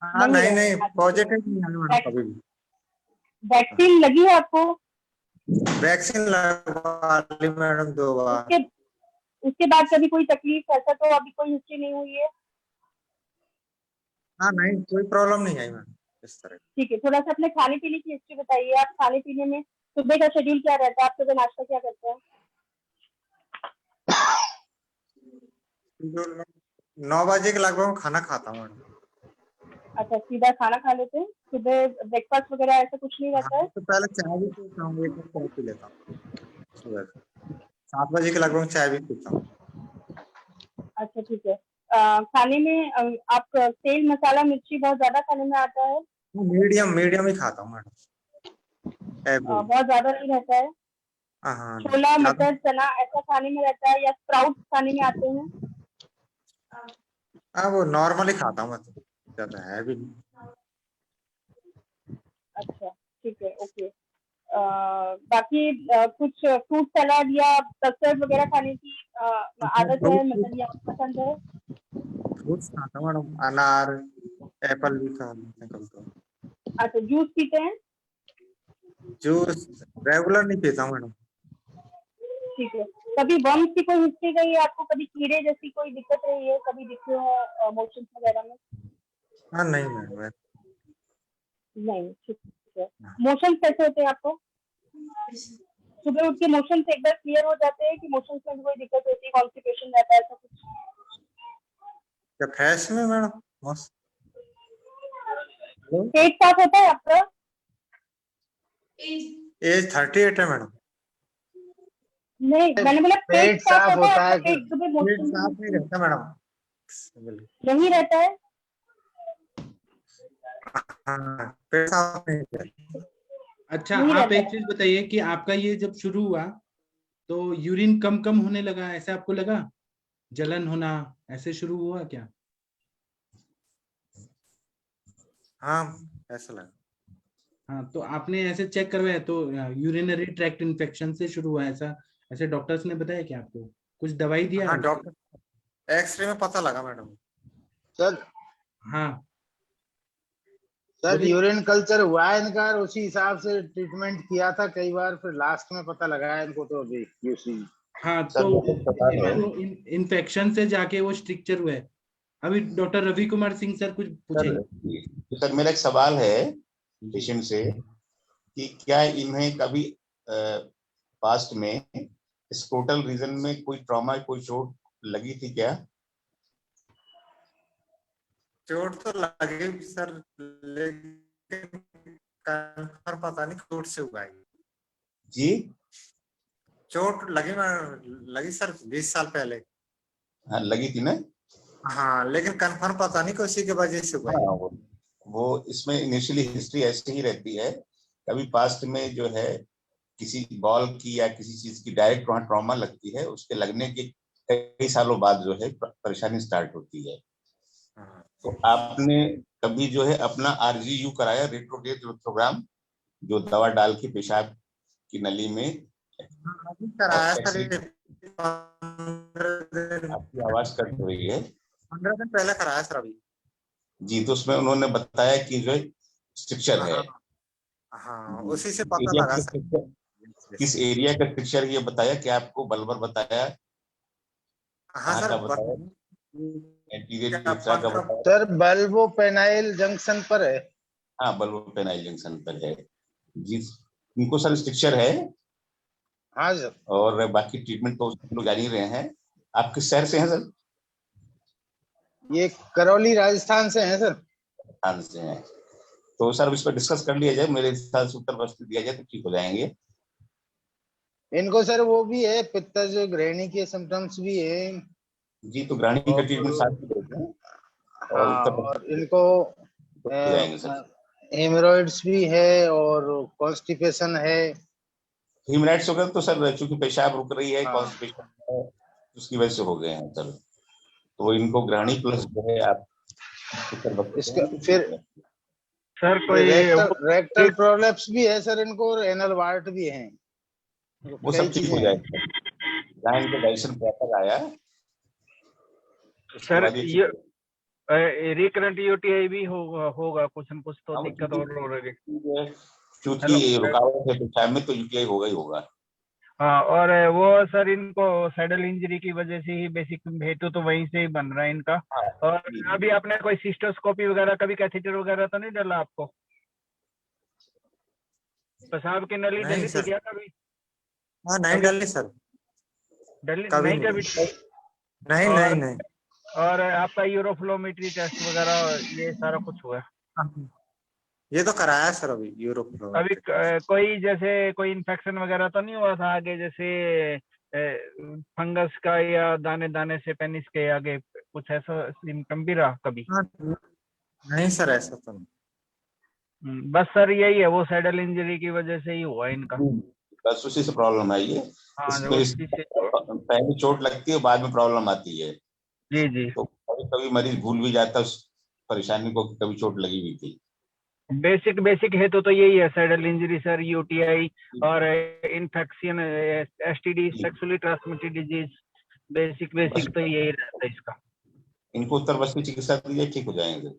हाँ नहीं नहीं रहे नहीं, हैं? अच्छा, पॉजिटिव नहीं आया मैडम कभी भी। वैक्सीन लगी है आपको? वैक्सीन लगवा ली मैडम 2 बार। उसके उसके बाद कभी कोई तकलीफ, ऐसा तो अभी कोई हिस्ट्री नहीं हुई है? हाँ नहीं, कोई प्रॉब्लम नहीं आई मैडम इस तरह। ठीक है। थोड़ा सा अपने खाने पीने की हिस्ट्री बताइए। आप खाने पीने में सुबह का शेड्यूल क्या रहता है? आप सुबह नाश्ता क्या करते हैं? 9 बजे के लगभग खाना खाता हूँ मैडम। अच्छा, सीधा खाना खा लेते हैं? सुबह ब्रेकफास्ट वगैरह ऐसा कुछ नहीं हाँ रहता है? तो पहले चाय भी पीता हूँ, 1 कप चाय पी लेता हूँ सुबह। 7 बजे के लगभग चाय भी पीता हूँ। अच्छा, ठीक है। खाने में आप तेल मसाला मिर्ची बहुत ज्यादा खाने में आता है? मीडियम मीडियम ही खाता हूँ मैडम, एवरेज। बहुत ज्यादा नहीं रहता है? हाँ नहीं छोला ज्यादा। मटर चना ऐसा खाने में रहता है, या स्प्राउट खाने में आते हैं? हाँ वो नॉर्मल ही खाता हूँ, मतलब ज्यादा है भी नहीं। अच्छा, ठीक है, ओके। बाकी कुछ फ्रूट सलाद या कस्टर्ड वगैरह खाने की आदत है, मतलब या पसंद है? फ्रूट्स खाता हूँ मैडम, अनार एप्पल भी खा लेते हैं कभी कभी। अच्छा, जूस पीते हैं? जूस रेगुलर नहीं पीता हूँ मैडम। ठीक है। कभी वर्म्स की कोई हिस्ट्री गई है आपको? कभी कीड़े जैसी कोई दिक्कत रही है? कभी दिखे हो मोशंस वगैरह में? हाँ नहीं मैडम। नहीं, ठीक है। मोशंस कैसे होते हैं आपको? सुबह उठ के मोशंस एक बार क्लियर हो जाते हैं कि मोशंस में भी कोई दिक्कत होती है, कॉन्स्टिपेशन रहता है, ऐसा कुछ? क्या फ्रेश में मैडम? मस्त। पेट साफ होता है आपका? एज 38 है मैडम। नहीं, मैंने बोला पेट साफ होता है? पेट सुबह पेट मोशन साफ नहीं रहता मैडम। नहीं रहता है? हाँ, पेट साफ नहीं रहता। अच्छा, नहीं आप रहता एक चीज बताइए कि आपका ये जब शुरू हुआ तो यूरिन कम कम होने लगा, ऐसा आपको लगा? जलन होना ऐसे शुरू हुआ क्या? हाँ ऐसा लगा। हाँ, तो आपने ऐसे चेक करवाया तो यूरिनरी ट्रैक्ट इन्फेक्शन से शुरू हुआ, ऐसा ऐसे डॉक्टर्स ने बताया क्या आपको? कुछ दवाई दिया? हाँ डॉक्टर एक्सरे में पता लगा मैडम। सर हाँ सर यूरिन कल्चर हुआ है इनका, और उसी हिसाब से ट्रीटमेंट किया था कई बार, फिर लास्ट में पता लगाया इनको तो अभी यूसी। हाँ, तो इन्फेक्शन से जाके वो स्ट्रक्चर हुआ है। अभी डॉक्टर रवि कुमार सिंह सर कुछ पूछेंगे। सर मेरा एक सवाल है पेशेंट से कि क्या इन्हें कभी पास्ट में स्क्रोटल रीजन में कोई ट्रॉमा, कोई चोट लगी थी क्या? चोट तो लगी सर, लेकिन पता नहीं चोट से हुआ है जी। चोट लगी सर 20 साल पहले। हाँ लगी थी ना। हाँ लेकिन कंफर्म पता नहीं किसी के वजह से हुआ है। वो इसमें इनिशियली हिस्ट्री ऐसे ही रहती है, कभी पास्ट में जो है किसी बॉल की या किसी चीज की डायरेक्ट वहां ट्रॉमा लगती है, उसके लगने के कई सालों बाद जो है परेशानी स्टार्ट होती है। तो आपने कभी जो है अपना RGU कराया, रेट्रोग्रेड इलेक्ट्रोग्राम, जो दवा डाल के पेशाब की नली में कराया सर। आपकी आवाज कट रही है। 15 दिन पहले कराया सर अभी। जी, तो उसमें उन्होंने बताया कि जो स्ट्रक्चर है। हाँ उसी से पता लगा सर। किस एरिया का स्ट्रक्चर ये बताया? क्या आपको बल्बर बताया? हाँ सर बताया? सर बल्बो पेनाइल जंक्शन पर है। हाँ बल्बो पेनाइल जंक्शन पर है जी। इनको सर स्ट्रक्चर है। हाँ सर। और बाकी ट्रीटमेंट तो लोग जान ही रहे हैं। आप किस शहर से हैं सर? ये करौली राजस्थान से हैं सर। राजस्थान से हैं। तो सर इस पर डिस्कस कर लिया जाए, मेरे हिसाब से उत्तर प्रस्तुत दिया जाए तो ठीक हो जाएंगे। इनको सर वो भी है, पित्तज ग्रहणी के सिम्टम्स भी है जी, तो ग्रहणी का ट्रीटमेंट साथ में देते हैं। और इनको हेमोरॉइड्स भी है और कॉन्स्टिपेशन है। हेमोरॉइड्स वगैरह तो सर चूंकि पेशाब रुक रही है, कॉन्स्टिपेशन है, उसकी वजह से हो गए हैं सर। तो इनको ग्रहणी प्लस जो है आप इसका फिर सर कोई रेक्टल प्रोलेप्स भी है सर इनको, और एनल वार्ट भी है। वो सब ठीक हो जाएगा जहाँ इनको डाइजेशन प्रॉपर आया। सर ये रिकरेंट यूटीआई भी होगा कुछ न कुछ तो दिक्कत और हो रही है क्योंकि रुकावट है पेशाब में, तो यूटीआई होगा ही होगा। हाँ, और वो सर इनको सैडल इंजरी की वजह से ही बेसिक हेतु तो वहीं से ही बन रहा है इनका। और अभी आपने कोई सिस्टोस्कोपी वगैरह, कभी कैथेटर वगैरह तो नहीं डाला आपको? पेशाब की नली डली थी क्या कभी? हाँ नहीं डली सर। डली नहीं कभी? नहीं। और आपका यूरोफ्लोमेट्री टेस्ट वगैरह ये सारा कुछ हुआ? ये तो कराया सर अभी यूरोफ्लो। अभी कोई जैसे कोई इन्फेक्शन वगैरह तो नहीं हुआ था आगे, जैसे फंगस का या दाने दाने से पेनिस के आगे कुछ ऐसा सिम्टम भी रहा कभी? नहीं सर ऐसा तो नहीं। बस सर यही है, वो सैडल इंजरी की वजह से ही हुआ इनका। बस उसी से प्रॉब्लम है ये। पहले चोट लगती है, बाद में प्रॉब्लम आती है। जी जी। तो कभी कभी मरीज भूल भी जाता है उस परेशानी को, कभी चोट लगी हुई थी। बेसिक बेसिक हेतु तो यही है, सैडल इंजरी सर, यूटीआई और infection, STD, sexually transmitted disease, basic basic तो यही रहता है इसका। इनको उत्तर बस्ती चिकित्सा दीजिए, ठीक हो जाएंगे।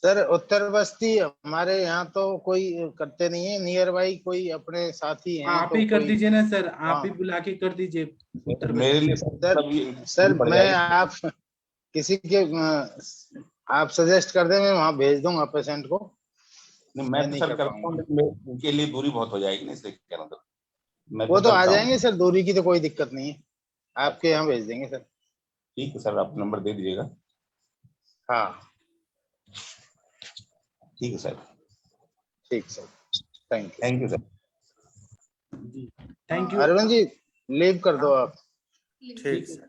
सर उत्तर बस्ती हमारे यहाँ तो कोई करते नहीं है, नियर बाई कोई अपने साथी हैं आप तो ही कर कोई- दीजिए ना सर, आप हाँ। ही बुला के कर दीजिए उत्तर मेरे लिए सर मैं आप किसी के आप सजेस्ट कर दें, मैं वहाँ भेज दूंगा पेशेंट को। मैं तो नहीं सर कर करता हूँ, लेकिन उनके लिए दूरी बहुत हो जाएगी ना, इसलिए कह रहा हूँ। मैं वो तो आ करता हूँ। जाएंगे सर, दूरी की तो कोई दिक्कत नहीं है, आपके यहाँ भेज देंगे सर। ठीक है सर, आप नंबर दे दीजिएगा। हाँ ठीक है सर। ठीक sir, thank you sir. Thank you. Arvind ji leave कर दो आप। ठीक सर।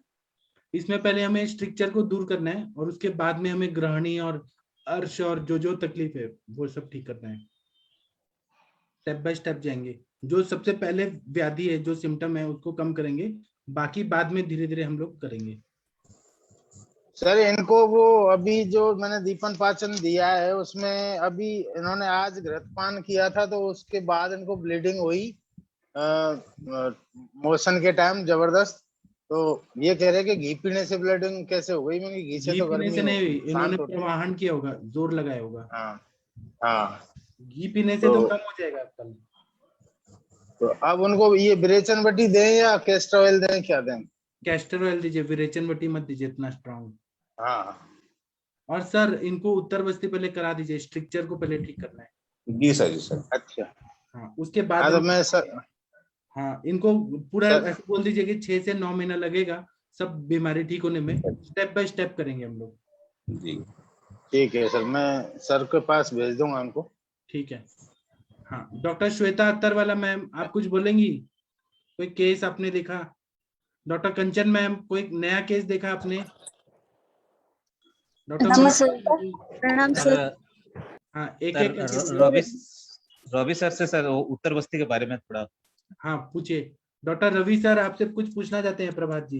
इसमें पहले हमें स्ट्रक्चर को दूर करना है और उसके बाद में हमें ग्रहणी और अर्श और जो तकलीफ है वो सब ठीक करना है। स्टेप बाय स्टेप जाएंगे। जो सबसे पहले व्याधि है, जो सिम्टम है, उसको कम करेंगे, बाकी बाद में धीरे धीरे हम लोग करेंगे। सर इनको वो अभी जो मैंने दीपन पाचन दिया है उसमें अभी इन्होंने आज घृतपान किया था, तो उसके बाद इनको ब्लीडिंग हुई मोशन के टाइम जबरदस्त। तो ये कह रहे कि घी पीने से ब्लीडिंग कैसे हो गई? मैंने घी से घी तो पीने गर्मी से नहीं हुई, शांत इन्होंने होती है। प्रवाहन किया होगा, जोर लगाया होगा। हाँ घी पीने से तो कम हो जाएगा कल। तो अब उनको ये विरेचन बटी दें या कैस्टर ऑयल दें, क्या दें? कैस्टर ऑयल दीजिए, विरेचन बटी मत दीजिए इतना स्ट्रॉन्ग। हाँ। और सर इनको उत्तर बस्ती पहले करा दीजिए, स्ट्रक्चर को पहले ठीक करना है। जी सर, जी सर। अच्छा हाँ, उसके बाद हाँ, तो मैं सर हाँ इनको पूरा ऐसे बोल दीजिए कि 6 से 9 महीना लगेगा सब बीमारी ठीक होने में। स्टेप बाय स्टेप करेंगे हम लोग। जी ठीक है सर, मैं सर के पास भेज दूंगा उनको। ठीक है। हाँ डॉक्टर श्वेता अत्तर वाला मैम, आप कुछ बोलेंगी? कोई केस आपने देखा? डॉक्टर कंचन मैम, कोई नया केस देखा आपने? डॉक्टर प्रणाम सर। हाँ एक रवि सर से सर उत्तर बस्ती के बारे में थोड़ा। हाँ पूछिए। डॉक्टर रवि सर आपसे कुछ पूछना चाहते हैं प्रभात जी।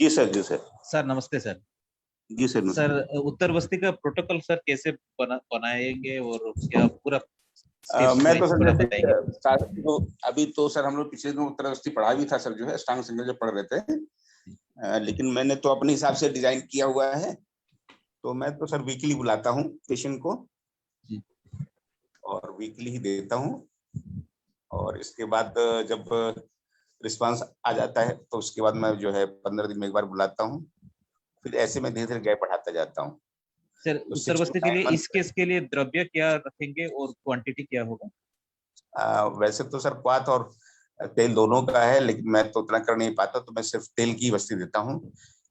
जी सर, जी सर। सर नमस्ते सर। जी सर। सर उत्तर बस्ती का प्रोटोकॉल सर कैसे बनाएंगे और क्या पूरा मैं तो सर तो अभी तो सर हम लोग पिछले दिन उत्तर बस्ती पढ़ा भी था सर, जो है अष्टांग संयोजन पढ़ रहे थे, लेकिन मैंने तो अपने हिसाब से डिजाइन किया हुआ है। तो मैं तो सर वीकली बुलाता हूँ पेशेंट को और वीकली ही देता हूँ, और इसके बाद जब रिस्पांस आ जाता है तो उसके बाद मैं जो है 15 दिन में एक बार बुलाता हूँ, फिर ऐसे में धीरे धीरे गैप बढ़ाता जाता हूँ। सर उत्तर बस्ती के लिए इस केस के लिए द्रव्य क्या रखेंगे और क्वांटिटी क्या होगा? वैसे तो सर क्वाथ और तेल दोनों का है, लेकिन मैं तो उतना कर नहीं पाता, तो मैं सिर्फ तेल की बस्ती देता हूँ।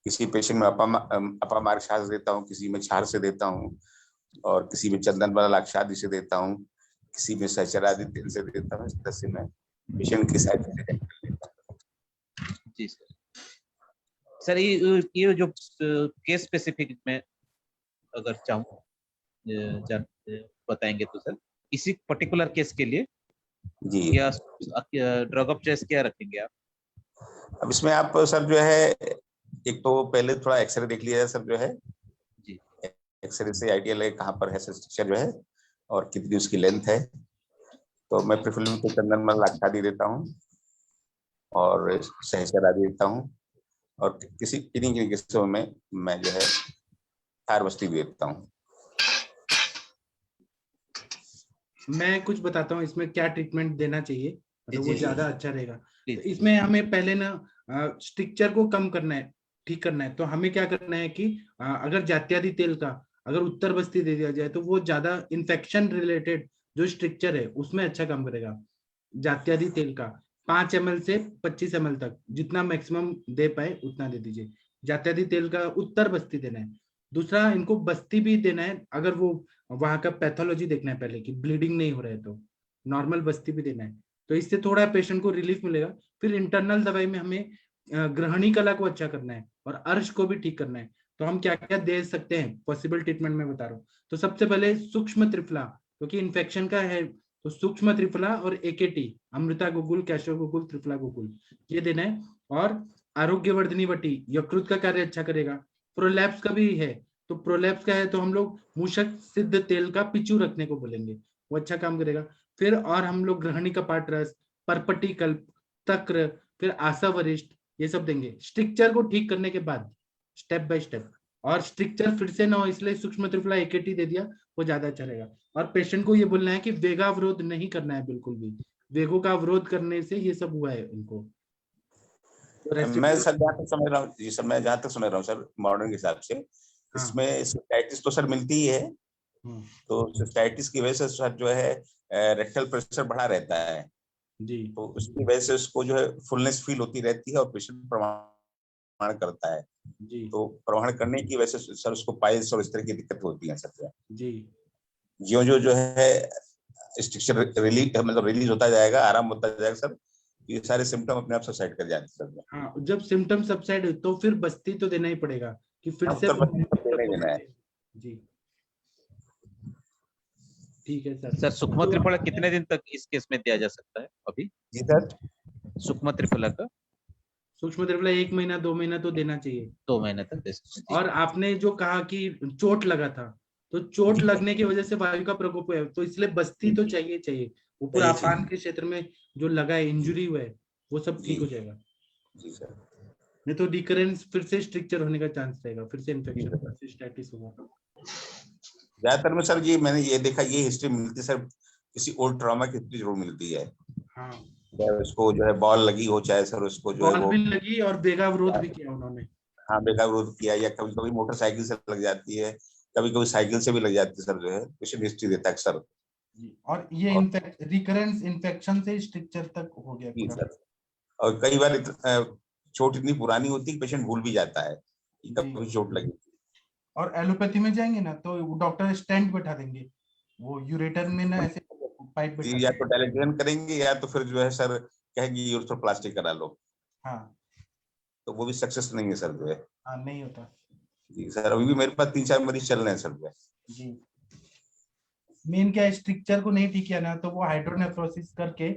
किसी पेशेंट में अपामार्ग छाछ देता हूँ, किसी में क्षार से देता हूँ, और किसी में चंदन वाला लाक्षादि से देता हूँ, किसी में सहचरादि तेल से देता हूँ। इस तरह से मैं पेशेंट की सहायता से देता हूँ। जी सर। सर ये जो केस स्पेसिफिक में अगर चाहूँ बताएंगे तो सर इसी पर्टिकुलर केस के लिए जी क्या ड्रग ऑफ चॉइस क्या रखेंगे आप? अब इसमें आप सर जो है एक तो पहले थोड़ा एक्सरे देख लिया है सर, जो है जी एक्सरे से आइडिया लगे कहाँ पर है स्ट्रक्चर जो है और कितनी उसकी लेंथ है। तो मैं प्रेफरेबली तो चंदन वाला लाक्षादि देता हूँ और सहचरादि देता हूँ, और किसी किन्हीं केसों में मैं जो है थार बस्ती देता हूँ। मैं कुछ बताता हूँ इसमें क्या ट्रीटमेंट देना चाहिए, मतलब वो ज्यादा अच्छा रहेगा। तो इसमें हमें पहले ना स्ट्रक्चर को कम करना है, ठीक करना है। तो हमें क्या करना है कि अगर जात्यादि तेल का अगर उत्तर बस्ती दे दिया जाए तो वो ज्यादा इन्फेक्शन रिलेटेड जो स्ट्रक्चर है उसमें अच्छा काम करेगा। जात्यादि तेल का 5 ml से 25 ml तक जितना मैक्सिमम दे पाए उतना दे दीजिए। जात्यादि तेल का उत्तर बस्ती देना है। दूसरा इनको बस्ती भी देना है, अगर वो वहां का पैथोलॉजी देखना है पहले कि ब्लीडिंग नहीं हो रहा है तो नॉर्मल बस्ती भी देना है। तो इससे थोड़ा पेशेंट को रिलीफ मिलेगा। फिर इंटरनल दवाई में हमें ग्रहणी कला को अच्छा करना है और अर्श को भी ठीक करना है। तो हम क्या क्या दे सकते हैं पॉसिबल ट्रीटमेंट में बता रहा हूँ। तो सबसे पहले सूक्ष्म त्रिफला, क्योंकि इन्फेक्शन का है तो सूक्ष्म त्रिफला और AKT अमृता गुगुल, कैशो गुगुल, त्रिफला गुगुल ये देना है। और आरोग्यवर्धनी वटी यकृत का कार्य अच्छा करेगा। प्रोलैप्स का भी है तो प्रोलैप्स का है तो हम लोग मूषक सिद्ध तेल का पिचू रखने को बोलेंगे, वो अच्छा काम करेगा। फिर और हम लोग ग्रहणी कपाट रस, परपटी कल्प, तक्र, फिर आशा वरिष्ठ, ये सब देंगे स्ट्रिक्चर को ठीक करने के बाद, स्टेप बाय स्टेप। और स्ट्रिक्चर फिर से ना हो इसलिए सूक्ष्म त्रिफला एकेटी दे दिया, वो ज्यादा अच्छा रहेगा। और पेशेंट को ये बोलना है कि वेगावरोध नहीं करना है बिल्कुल भी, वेगों का अवरोध करने से ये सब हुआ है उनको। मैं सर जहाँ तक समझ रहा हूँ जी सर, मैं जहाँ तक समझ रहा हूँ सर मॉडर्न के हिसाब से, इसमें सिस्टाइटिस तो सर मिलती ही है, तो सिस्टाइटिस की वजह से सर जो है रेक्टल प्रेशर बढ़ा रहता है जी, तो उसकी वजह से उसको जो है फुलनेस फील होती रहती है और पेशेंट प्रमाण करता है जी, तो प्रमाण करने की वजह से सर उसको पाइल्स और इस तरह की दिक्कत होती है सर। जी, जो है स्ट्रक्चर रिलीज होता जाएगा, आराम होता जाएगा सर, ये सारे सिम्टम अपने आप सबसाइड कर जाते हैं सर। हाँ, जब सिम्टम सबसाइड हो तो फिर बस्ती तो देना ही पड़ेगा कि फिर से देना है जी। ठीक है सर। सर सूक्ष्म त्रिफला कितने दिन तक इस केस में दिया जा सकता है अभी? जी सर, सूक्ष्म त्रिफला का सूक्ष्म त्रिफला 1 महीना 2 महीना तो देना चाहिए, 2 महीने तक दे सकते हैं। और आपने जो कहा कि चोट लगा था, तो चोट लगने की वजह से वायु का प्रकोप है, तो इसलिए बस्ती तो चाहिए चाहिए, ऊपर आपान के क्षेत्र में जो लगा है, इंजुरी हुआ है, वो सब ठीक हो जाएगा। जी सर, नहीं तो रिकरेंस फिर से स्ट्रक्चर होने का चांस रहेगा, फिर से इन्फेक्शन, सिस्टाइटिस होगा। ज्यादातर में सर जी मैंने ये देखा, ये हिस्ट्री मिलती है सर, किसी ओल्ड ट्रॉमा की हिस्ट्री जरूर मिलती है। हाँ, चाहे उसको जो है बॉल लगी हो, चाहे सर उसको जो है बॉल वो भी लगी और बेगावरोध भी किया उन्होंने। हाँ बेगावरोध किया, या कभी कभी मोटरसाइकिल से लग जाती है, कभी कभी साइकिल से भी लग जाती है सर, जो है पेशेंट हिस्ट्री देता है सर। और ये रिकरेंस इन्फेक्शन से स्ट्रक्चर तक हो गया जी पूरा। सर, और कई बार चोट इतनी पुरानी होती है पेशेंट भूल भी जाता है कि कब चोट लगी। और एलोपैथी में जाएंगे ना तो डॉक्टर स्टेंट बैठा देंगे, वो यूरेटर में ना ऐसे पाइप बैठा या तो डायलेशन करेंगे या तो फिर जो है सर कहेंगे यूरोप्लास्टिक करा लो। हाँ, तो वो भी सक्सेस नहीं है सर, जो है। हाँ, नहीं होता जी सर, अभी भी मेरे पास 3-4 मरीज चल रहे हैं सर, जो है। जी। मेन क्या स्ट्रक्चर को नहीं ठीक किया ना तो वो हाइड्रोनेफ्रोसिस करके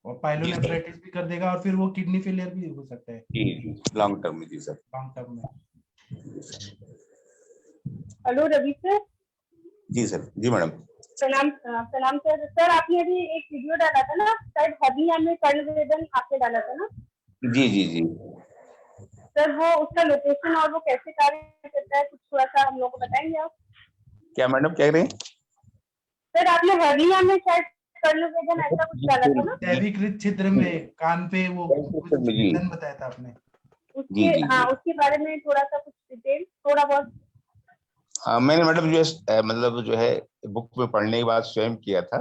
और पाइलोनेफ्राइटिस भी कर देगा, और फिर वो किडनी फेलियर भी हो सकता है जी लॉन्ग टर्म में। जी सर, लॉन्ग टर्म में। Hello Ravi sir. जी सर, जी मैडम। प्रणाम प्रणाम सर। सर आपने अभी एक वीडियो डाला था ना, शायद हर्निया में कर्णवेदन आपने डाला था ना? जी जी जी सर वो उसका लोकेशन और वो कैसे कार्य करता है, कुछ थोड़ा सा हम लोग को बताएंगे आप? क्या मैडम कह रहे हैं? सर आपने हर्निया में शायद कर्णवेदन ऐसा कुछ डाला था ना? दैविकृत छिद्र में कान पे वो वेदन बताया था आपने, उसके हाँ उसके बारे में थोड़ा सा कुछ डिटेल, थोड़ा बहुत। हाँ मैंने मैडम जो है मतलब जो है बुक में पढ़ने के बाद स्वयं किया था,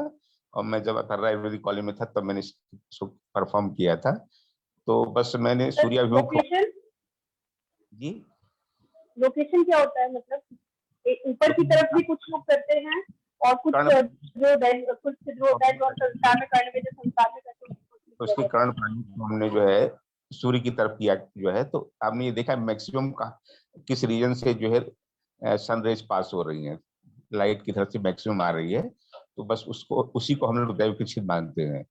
और मैं जब अथर्रा आयुर्वेदिक कॉलेज में था तब मैंने इसको परफॉर्म किया था। तो बस मैंने सूर्याभिमुख। जी लोकेशन क्या होता है, मतलब ऊपर की तरफ भी कुछ लोग करते हैं और कुछ जो होता है जो संस्थान में कर्णवेदन संस्थान में करते हैं, उसके कर्ण प्राणी को हमने जो है सूर्य की तरफ किया जो है, तो आपने ये देखा मैक्सिमम किस रीजन से जो है सनरेज पास हो रही है, लाइट की तरफ से मैक्सिमम आ रही है, तो बस उसको उसी को हम लोग दैविकृत मानते हैं।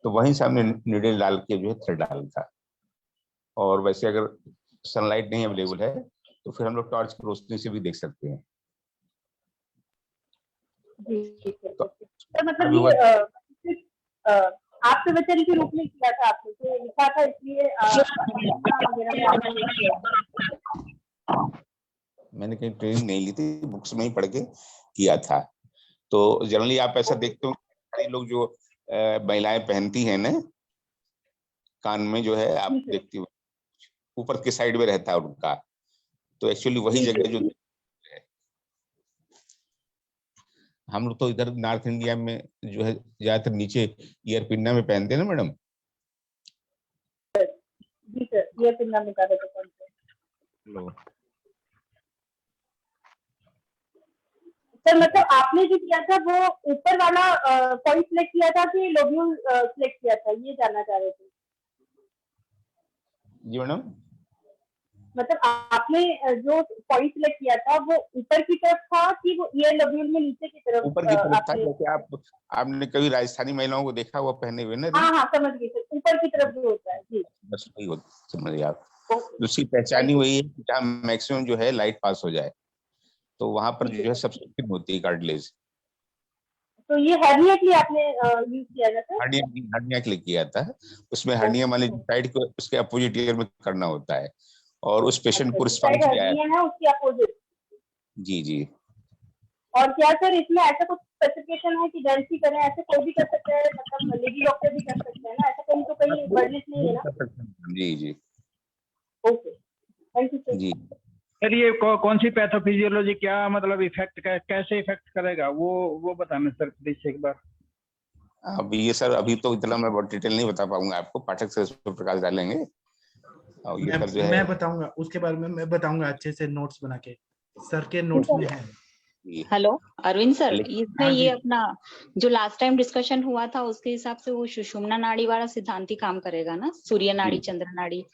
तो वहीं से हमने निडल डाल के जो है थ्रेड डाला था। और वैसे अगर सनलाइट नहीं अवेलेबल है तो फिर हम लोग टॉर्च की रोशनी से भी देख सकते हैं। तो मतलब ये आपके वचन के रूप में किया था आपने, तो लिखा था इसलिए मैंने कहीं ट्रेनिंग नहीं ली थी, बुक्स में ही पढ़ के किया था। तो जनरली आप ऐसा देखते हो कई लोग जो महिलाएं पहनती हैं ना कान में जो है, आप देखती हो ऊपर के साइड में रहता है उनका, तो एक्चुअली वही जगह जो है। हम लोग तो इधर नॉर्थ इंडिया में जो है ज्यादातर नीचे ईयर पिन्ना में पहनते हैं ना मैडम। जी सर, ईयर पिन्ना में पहनते हैं। सर मतलब आपने जो किया था वो ऊपर वाला पॉइंट सिलेक्ट किया था कि लोब्यूल सिलेक्ट किया था, ये जानना चाह रहे थे। जी मैडम, मतलब आपने जो पॉइंट सिलेक्ट किया था वो ऊपर की तरफ था कि वो ईयर लोब्यूल में नीचे की तरफ? ऊपर की तरफ था। जैसे आपने कभी राजस्थानी महिलाओं को देखा हुआ पहने हुए ना? हाँ समझ गई सर, ऊपर की तरफ जो होता है। जी बस वही होता, समझिए आप। उसकी पहचान ही वही है कि जहाँ मैक्सिमम जो है लाइट पास हो जाए। तो वहां पर जो है सबसे थिन होती है कार्टिलेज। तो ये हर्निया के लिए आपने यूज किया था सर? हर्निया के लिए किया था। उसमें हर्निया वाली साइड को उसके अपोजिट ईयर में करना होता है और उस पेशेंट को रिस्पॉन्स भी आया। हर्निया है उसके अपोजिट। जी जी। और क्या सर इसमें ऐसा कुछ स्पेसिफिकेशन है कि जेंट्स ही करें, ऐसे कोई भी कर सकता है, मतलब लेडी डॉक्टर भी कर सकते हैं ना, ऐसा कहीं तो कहीं वर्जिश नहीं है ना? जी जी। Okay, thank you sir. जी सर ये कौन सी पैथोफिजियोलॉजी क्या मतलब इफेक्ट कैसे इफेक्ट करेगा वो बताना सर प्लीज एक बार। अभी ये सर अभी तो इतना मैं बहुत डिटेल नहीं बता पाऊंगा आपको, पाठक सर इस पर प्रकाश डालेंगे। और ये सर जो है मैं बताऊंगा उसके बारे में, मैं बताऊंगा अच्छे से नोट्स बना के, सर के नोट्स में है। हेलो अरविंद सर, लेकिन- इसमें ये अपना जो लास्ट टाइम डिस्कशन हुआ था उसके हिसाब से वो सुषुम्ना नाड़ी वाला सिद्धांत ही काम करेगा ना, सूर्य नाड़ी चंद्र नाड़ी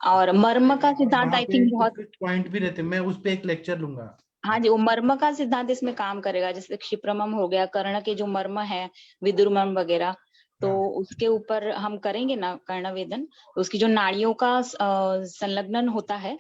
और मर्म का सिद्धांत आई थिंक बहुत पॉइंट भी रहते हैं, मैं उस पे एक लेक्चर लूंगा। हाँ जी, वो मर्म का सिद्धांत इसमें काम करेगा, जैसे क्षिप्रमम हो गया, कर्ण के जो मर्म है विदुरमर्म वगैरह, तो उसके ऊपर हम करेंगे ना कर्णवेदन। उसकी जो नाड़ियों का संलग्न होता है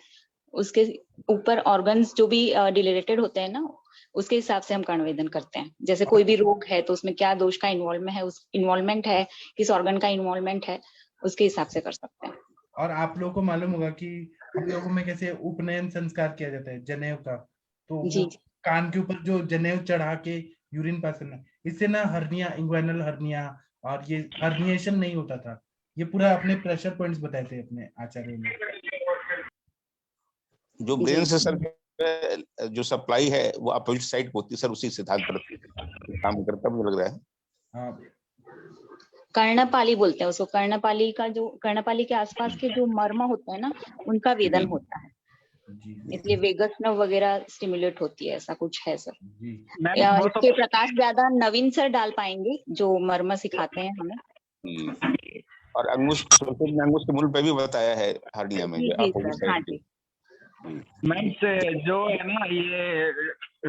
उसके ऊपर ऑर्गन्स जो भी डिलेटेड होते हैं ना, उसके हिसाब से हम कर्णवेदन करते हैं। जैसे कोई भी रोग है तो उसमें क्या दोष का इन्वॉल्वमेंट है, किस ऑर्गन का इन्वॉल्वमेंट है, उसके हिसाब से कर सकते हैं। और आप लोगों को मालूम होगा कि हम लोगों में कैसे उपनयन संस्कार किया जाता है जनेऊ का, तो वो कान के ऊपर जो जनेऊ चढ़ा के यूरिन पास करना, इससे ना हर्निया, इंग्वाइनल हर्निया और ये हर्निएशन नहीं होता था। ये पूरा अपने प्रेशर पॉइंट्स बताए थे अपने आचार्य ने। जो ब्रेन से सर जो सप्लाई है वो अपोजिट साइड होती है सर, उसी सिद्धांत पर काम करता मुझे लग रहा है। कर्णपाली बोलते हैं उसको, कर्णपाली का जो कर्णपाली के आसपास के जो मर्म होते हैं ना उनका वेदन होता है, इसलिए वेगस नर्व वगैरह स्टिमुलेट होती है, ऐसा कुछ है सर। इसके प्रकाश ज्यादा नवीन सर डाल पाएंगे जो मर्म सिखाते हैं हमें। और अंगुश के मूल पे भी बताया है हर्निया में। हाँ जी मैम से जो है ना ये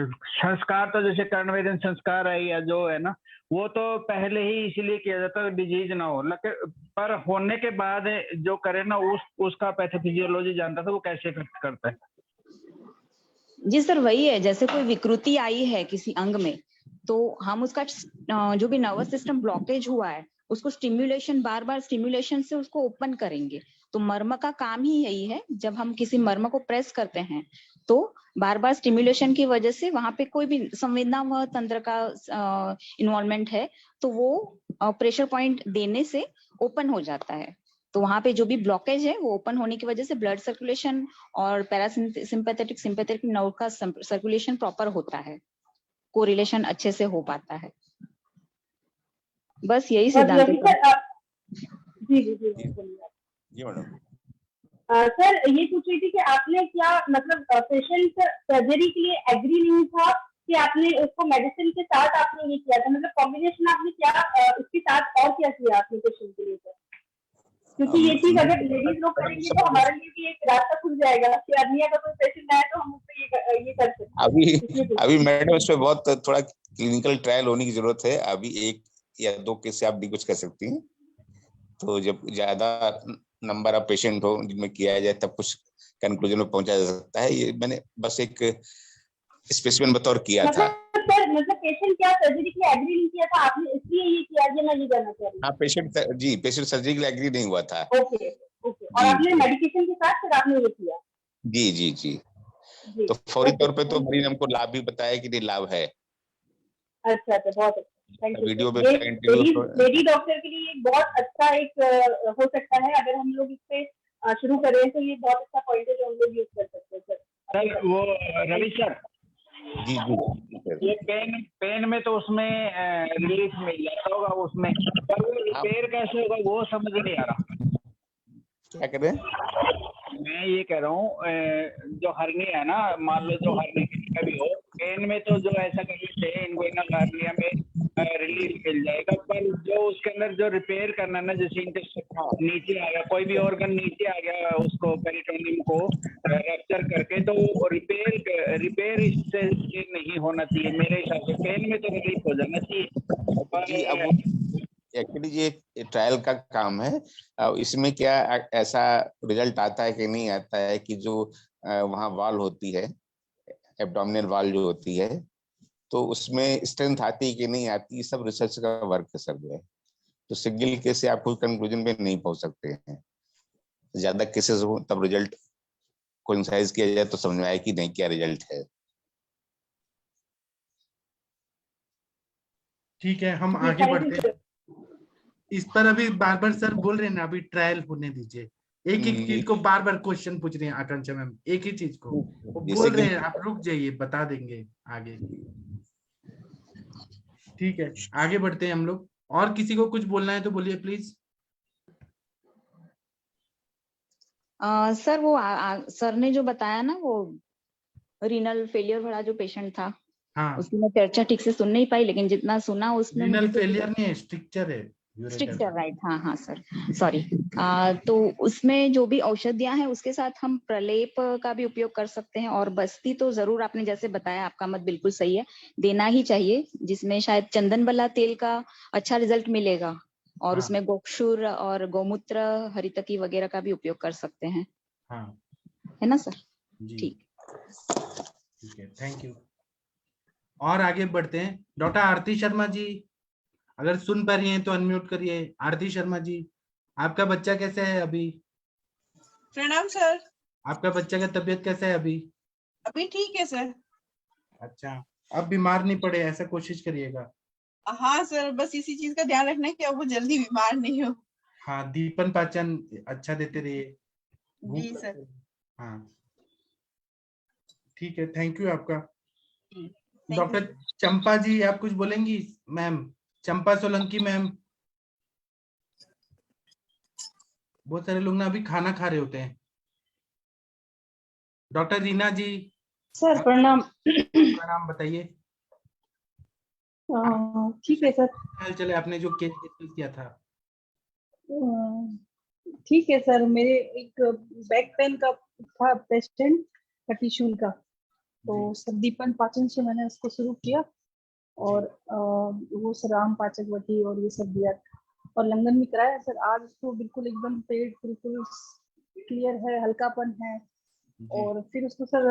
संस्कार, तो जैसे कर्णवेदन संस्कार है या जो है ना, वो तो पहले ही इसलिए किया जाता है डिजीज ना हो, लेकिन पर होने के बाद जो करे ना उसका पैथोफिजियोलॉजी जानता था वो कैसे इफेक्ट करता है। जी सर वही है, जैसे कोई विकृति आई है किसी अंग में तो हम उसका जो भी नर्वस सिस्टम ब्लॉकेज हुआ है उसको स्टिम्युलेशन, बार बार स्टिम्युलेशन से उसको ओपन करेंगे। तो मर्म का काम ही यही है, जब हम किसी मर्म को प्रेस करते हैं तो बार बार स्टिम्युलेशन की वजह से वहां पे कोई भी संवेदना व तंत्र का इन्वॉल्वमेंट है तो वो प्रेशर पॉइंट देने से ओपन हो जाता है। तो वहां पे जो भी ब्लॉकेज है वो ओपन होने की वजह से ब्लड सर्कुलेशन और सिंपैथेटिक नर्व का सर्कुलेशन प्रॉपर होता है, कोरिलेशन अच्छे से हो पाता है। बस यही सिद्धांत है। जी मैडम। सर ये पूछ रही थी कि आपने क्या मतलब पेशेंट सर्जरी के लिए एग्री नहीं था कि आपने उसको मेडिसिन के साथ आपने ये किया था, मतलब कॉम्बिनेशन आपने क्या इसके साथ और क्या किया आपने पेशेंट के लिए? क्योंकि ये चीज अगर लेडीज लोग करेंगे तो हमारे लिए भी एक रास्ता खुल जाएगा कि हर्निया का कोई पेशेंट आए तो हम उससे ये कर सकते हैं। अभी मैडम इस पे बहुत थोड़ा क्लिनिकल ट्रायल होने की जरूरत है। अभी 1 या 2 केस से आप भी कुछ कर सकती हैं, तो जब ज्यादा नंबर ऑफ पेशेंट हो जिनमें किया जाए तब कुछ कंक्लूजन में पहुंचा जा सकता है। ये मैंने बस एक स्पेसिमेन बतौर किया था। सर मतलब पेशेंट क्या सर्जरी के लिए एग्री नहीं किया था आपने, इसलिए ये किया? ये मैं ये जानना चाह रही हूं। हाँ पेशेंट सर्जरी के लिए एग्री नहीं हुआ था। ओके और आपने मेडिकेशन के साथ फिर आपने ये किया? जी। तो फौरी तौर पे तो मरीज हमको लाभ भी बताया कि नहीं लाभ है। अच्छा बहुत अच्छा, थैंक यू। वीडियो पे लेडी डॉक्टर के लिए एक बहुत अच्छा एक हो सकता है, अगर हम लोग इस पे शुरू करें तो ये बहुत अच्छा पॉइंट है जो हम लोग यूज कर सकते हैं। सर वो रवि सर जी ये पेन में तो उसमें रिलीफ मिल जाता होगा उसमें, पर वो रिपेयर कैसे होगा वो समझ नहीं आ रहा। क्या कर रहे हैं? मैं ये कह रहा हूँ जो हर्निया है ना, मान लो जो हर्निया भी हो, पेन में तो जो ऐसा कर लेते हैं इनगुइनल हर्निया में रिलीफ मिल जाएगा, पर जो उसके अंदर जो रिपेयर करना ना, जैसे इंटेस्टाइन नीचे आ गया, कोई भी ऑर्गन नीचे आ गया उसको पेरिटोनियम को रप्चर करके, तो रिपेयर इससे नहीं होना चाहिए मेरे हिसाब से। पेन में तो रिलीफ हो जाना चाहिए। एक्चुअली ये ट्रायल का काम है। इसमें क्या ऐसा रिजल्ट आता है कि नहीं आता है कि जो वहाँ वाल होती है एब्डोमिनल वॉल जो होती है, तो उसमें स्ट्रेंथ आती है कि नहीं आती, सब रिसर्च का वर्क है सर जो है। तो सिंगल केस से आप कोई कंक्लूजन पे नहीं पहुंच सकते हैं। ज्यादा केसेस हो तब रिजल्ट कोइंसाइड किया जाए तो समझ में आए कि नहीं क्या रिजल्ट है। ठीक है, हम आगे बढ़ते हैं। इस पर अभी बार बार सर बोल रहे हैं ना, अभी ट्रायल होने दीजिए। एक एक चीज को बार बार क्वेश्चन पूछ रहे हैं आकांक्षा मैम, एक ही चीज को वो बोल रहे हैं, आप रुक जाइए, बता देंगे आगे। ठीक है, आगे बढ़ते हैं हम लोग। और किसी को कुछ बोलना है तो बोलिए प्लीज। सर वो सर ने जो बताया ना, वो रीनल फेलियर वाला जो पेशेंट था, हाँ, उसकी मैं चर्चा ठीक से सुन नहीं पाई, लेकिन जितना सुना उसमें रीनल फेलियर नहीं है, स्ट्रिक्चर है। स्ट्रिक्चर, राइट, हाँ सर, सॉरी। तो उसमें जो भी औषधियां हैं उसके साथ हम प्रलेप का भी उपयोग कर सकते हैं, और बस्ती तो जरूर आपने जैसे बताया, आपका मत बिल्कुल सही है, देना ही चाहिए, जिसमें शायद चंदन वाला तेल का अच्छा रिजल्ट मिलेगा, और उसमें गोक्षुर और गौमूत्र हरितकी वगैरह का भी उपयोग कर सकते हैं। हाँ, है ना सर? ठीक है, थैंक यू। और आगे बढ़ते हैं। डॉक्टर आरती शर्मा जी, अगर सुन पा रही हैं तो अनम्यूट करिए। आरती शर्मा जी, आपका बच्चा कैसा है अभी? प्रणाम सर। आपका बच्चा का तबीयत कैसा है अभी? अभी ठीक है सर। अच्छा, अब बीमार नहीं पड़े, ऐसा कोशिश करिएगा। हाँ सर, बस इसी चीज का ध्यान रखना है कि अब वो जल्दी बीमार नहीं हो। हाँ, दीपन पाचन अच्छा देते रहिए। जी सर। हाँ, ठीक है, थैंक यू आपका। डॉक्टर चंपा जी, आप कुछ बोलेंगी? मैम चंपा सोलंकी मैम, बहुत सारे लोग ना अभी खाना खा रहे होते हैं। डॉक्टर रीना जी। सर प्रणाम। प्रणाम, बताइए। ठीक है सर। हाल चले, आपने जो केस डिस्कस किया था। ठीक है सर, मेरे एक बैक पेन का था पेशेंट, कटिशूल का, तो सर दीपन पाचन से मैंने उसको शुरू किया, और वो सर आम पाचक वटी और ये सब दिया, और लंदन में कराया सर। आज उसको बिल्कुल एकदम पेट बिल्कुल क्लियर है, हल्कापन है। और फिर उसको सर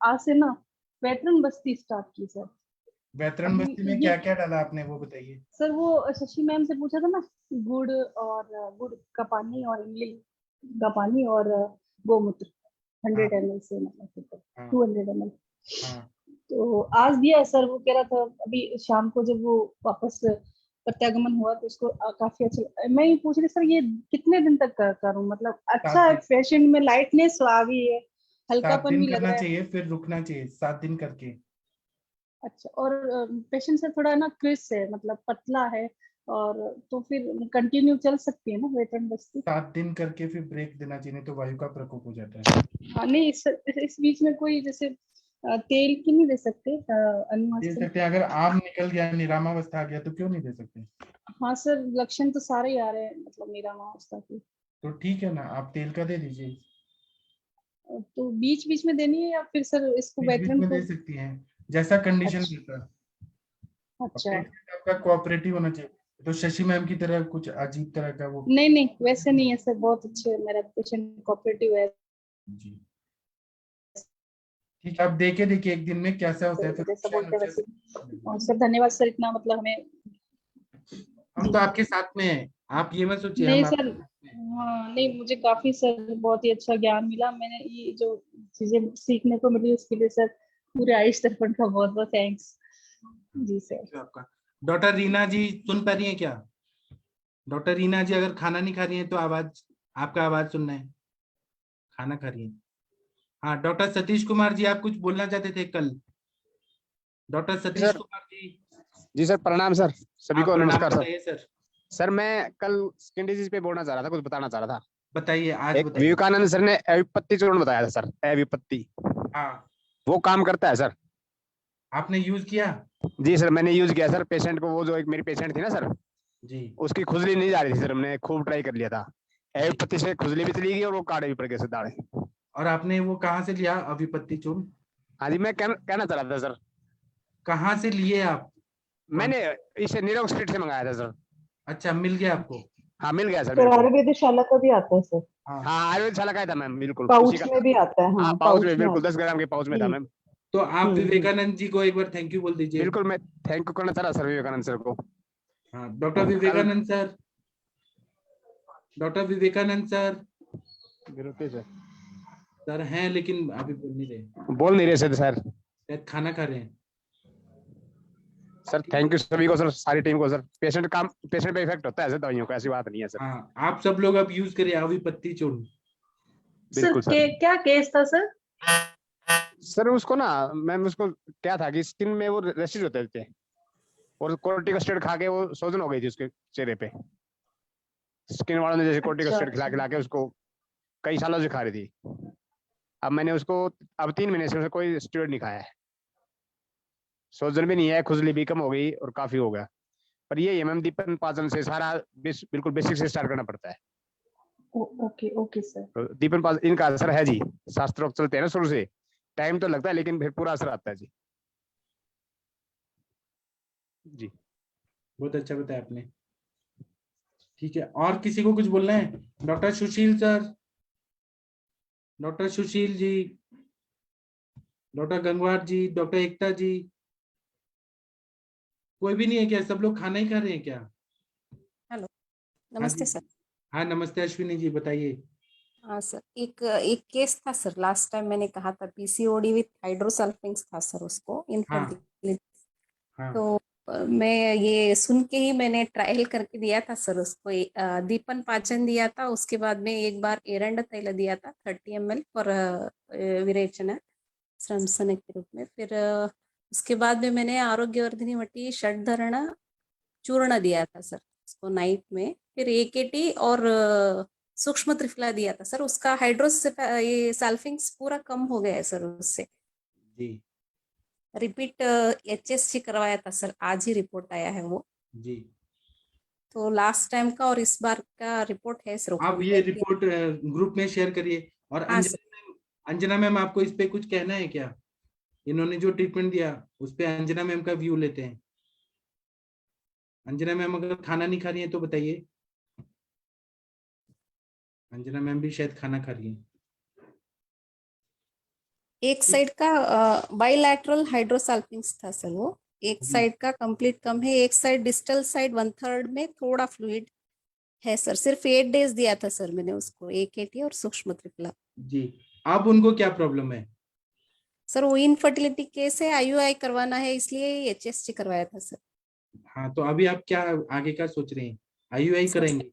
आज से ना वेतरन बस्ती स्टार्ट की सर। वेतरन बस्ती में क्या क्या डाला आपने, वो बताइए सर। वो शशि मैम से पूछा था ना, गुड़ का पानी और इमली का पानी और गोमूत्र 100 ml से, मतलब 200 ml। तो आज दिया सर। वो कह रहा था अभी शाम को जब वो वापस प्रत्यागमन हुआ तो उसको काफी अच्छा। मैं ये पूछ रही सर, ये कितने दिन तक करूं, मतलब अच्छा है, पेशेंट में लाइटनेस आ गई है, हल्कापन भी लग रहा है। चाहिए, फिर रुकना चाहिए 7 दिन करके। अच्छा, और पेशेंट से थोड़ा ना क्रिस है, मतलब पतला है, और तो फिर कंटिन्यू चल सकती है ना वेतरन बस्ती? 7 दिन करके फिर ब्रेक देना चाहिए, तो वायु का प्रकोप हो जाता है। हाँ, नहीं इस बीच में कोई जैसे तेल की नहीं दे सकते? दे सकते हैं, अगर आम निकल गया, निरामावस्था आ गया तो क्यों नहीं दे सकते? हाँ सर, लक्षण तो सारे ही आ रहे हैं, मतलब निरामावस्था के। तो ठीक है ना, आप तेल का दे दीजिए। तो बीच बीच में देनी है या फिर सर इसको वेतरन में दे सकती हैं, जैसा कंडीशन रहता है। अच्छा, आपका कोऑपरेटिव होना चाहिए। तो शशि मैम की तरह कुछ अजीब तरह का वो नहीं वैसे नहीं है सर, बहुत अच्छे मेरा पेशेंट कोऑपरेटिव है जी। ठीक है, आप देखिए एक दिन में कैसा होता है फिर। जैसा बोलते वैसे। और सर धन्यवाद सर, इतना मतलब हमें, हम तो आपके साथ में हैं, आप ये मत सोचिए। नहीं सर, हाँ नहीं, मुझे काफी सर बहुत ही अच्छा ज्ञान मिला। मैंने ये जो चीजें सीखने को मिली उसके लिए सर पूरे आयुष दर्पण का बहुत बहुत थैंक्स जी सर। आपका। डॉक्टर रीना जी सुन पा रही हैं क्या? डॉक्टर रीना जी अगर खाना नहीं खा रही हैं तो आपका आवाज सुनना है। खाना खा रही हैं? हाँ, डॉक्टर सतीश कुमार जी, आप कुछ बोलना चाहते थे कल। डॉक्टर सतीश कुमार जी सर प्रणाम सर, सभी को नमस्कार सर। सर मैं कल स्किन डिजीज पे बोलना चाह रहा था, कुछ बताना चाह रहा था। बताइए आज। एक विवेकानंद सर ने अविपत्ति चूर्ण बताया था सर, अविपत्ति। हाँ, वो काम करता है सर? आपने यूज किया? जी सर, मैंने यूज किया सर। पेशेंट को, वो जो एक मेरी पेशेंट थी ना सर जी, उसकी खुजली नहीं जा रही थी सर, हमने खूब ट्राई कर लिया था। अविपत्ति से खुजली भी चली गई और वो काढ़े भी पड़ गए सर दाढ़े। और आपने वो कहाँ से लिया अविपत्ति चूर्ण? हाँ जी, मैं कहना चाह रहा था सर। कहाँ से लिए आप? मैंने इसे नीरव स्ट्रीट से मंगाया था सर। अच्छा, मिल गया आपको? हाँ मिल गया सर। आयुर्वेदशाला का भी आता है सर। हाँ आयुर्वेदशाला का था मैम, बिल्कुल पाउच में भी आता है। हाँ पाउच में, बिल्कुल 10 ग्राम के पाउच में था मैम। तो आप विवेकानंद जी को एक बार थैंक यू बोल दीजिए। बिल्कुल, मैं थैंक यू करना चाह रहा सर विवेकानंद सर को। हाँ doctor Vivekananda sir, doctor Vivekananda sir sir हैं लेकिन अभी बोल नहीं रहे सर शायद खाना खा रहे हैं। सर थैंक यू सभी को सर, सारी टीम को सर। पेशेंट पे इफेक्ट होता है सर दवाइयों का, ऐसी बात नहीं है सर। हाँ आप सब लोग अब यूज करिए आवी पत्ती चूर्ण। बिल्कुल सर। क्या केस था सर? सर उसको ना मैम, उसको क्या था कि स्किन में वो रैशेज होते थे और कोर्टिकोस्टेरॉइड खा के वो सोजन हो गई थी उसके चेहरे पे। स्किन वालों ने जैसे कोर्टिकोस्टेरॉइड खिला के उसको कई सालों से खा रही थी। अब मैंने उसको अब 3 महीने से कोई स्टेरॉइड नहीं खाया है, सोजन भी नहीं है, खुजली भी कम हो गई और काफी हो गया। पर ये मैम दीपन पाचन से सारा बिल्कुल बेसिक से स्टार्ट करना पड़ता है। Okay okay sir. तो दीपन पाचन इनका असर है जी, शास्त्रोक्त चलते हैं ना शुरू से, टाइम तो लगता है लेकिन फिर पूरा असर आता है जी। जी बहुत अच्छा बताया आपने। ठीक है, और किसी को कुछ बोलना है? डॉक्टर सुशील sir, doctor Sushil ji, doctor Gangwar जी, डॉक्टर एकता जी, कोई भी नहीं है क्या? सब लोग खाना ही खा रहे हैं क्या? हेलो, हाँ नमस्ते जी। सर। हाँ नमस्ते अश्विनी जी, बताइए। हाँ सर, एक केस था सर, लास्ट टाइम मैंने कहा था पीसीओडी विथ हाइड्रोसल्फिंग्स था सर, उसको इनफर्टिलिटी। हाँ तो मैं ये सुन के ही मैंने ट्रायल करके दिया था सर उसको। दीपन पाचन दिया था, उसके बाद में एक बार एरंड तैल दिया था 30 ml फॉर विरेचना श्रमसन के रूप में। फिर उसके बाद में मैंने आरोग्यवर्धिनी वटी षडधरण चूर्ण दिया था सर उसको नाइट में। फिर AKT और सूक्ष्म त्रिफला दिया था सर। उसका ये सल्फिंग्स पूरा कम हो गया है सर उससे। जी रिपीट HSG करवाया था सर, आज ही रिपोर्ट आया है वो। जी। तो लास्ट टाइम का और इस बार का रिपोर्ट है सर। आप ये रिपोर्ट ग्रुप में शेयर करिए। और हाँ अंजना मैम आपको इस पे कुछ कहना है क्या? इन्होंने जो ट्रीटमेंट दिया उस पे अंजना मैम का व्यू लेते हैं। अंजना मैम अगर खाना नहीं खा रही है तो बताइए। अंजना मैम भी शायद खाना खा रही है। एक साइड का बाइलैटरल हाइड्रोसल्फिंग्स था सर वो। एक साइड का कंप्लीट कम है, एक साइड डिस्टल साइड 1/3 में थोड़ा फ्लूइड है सर। सिर्फ 8 डेज दिया था सर मैंने उसको AKT और सूक्ष्म त्रिफला। जी, अब उनको क्या प्रॉब्लम है? सर वो इनफर्टिलिटी केस है, IUI करवाना है, इसलिए HSG करवाया था सर। हाँ तो अभी आप क्या आगे का सोच रहे हैं? IUI करेंगे?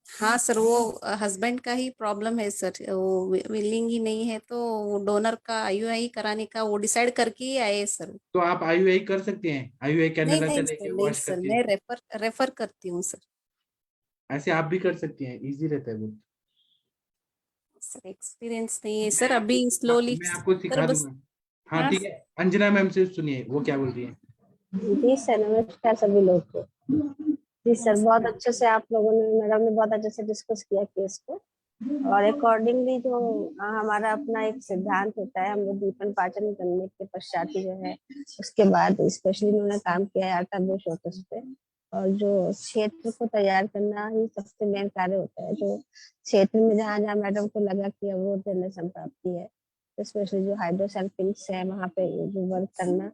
हाँ सर, वो हस्बैंड का ही प्रॉब्लम है सर, वो विलिंग ही नहीं है, तो वो डोनर का IUI कराने का वो डिसाइड करके ही आए सर। तो आप IUI कर सकते हैं, IUI कैनेडा नहीं चले सर, के नहीं वॉश सर, करके। मैं रेफर करती हूँ सर। ऐसे आप भी कर सकती हैं, इजी रहता है बहुत। सर एक्सपीरियंस नहीं है सर, अभी स्लोली मैं आपको सर सिखा बस। दूंगा। हाँ ठीक है, अंजना मैम से सुनिए वो क्या बोल रही है। जी सर, नमस्कार सभी लोग को। जी सर, बहुत अच्छे से आप लोगों ने, मैडम ने बहुत अच्छे से डिस्कस किया केस को। और अकॉर्डिंगली जो हमारा अपना एक सिद्धांत होता है, हम लोग दीपन पाचन करने के पश्चात ही जो है उसके बाद स्पेशली उन्होंने काम किया है आटा दोष ओटस पे। और जो क्षेत्र को तैयार करना ही सबसे मेन कार्य होता है। जो क्षेत्र में जहाँ जहाँ मैडम को लगा कि अवरोध जन्य संप्राप्ति है, स्पेशली जो हाइड्रोसल्फिंग्स है वहाँ पे जो वर्क करना।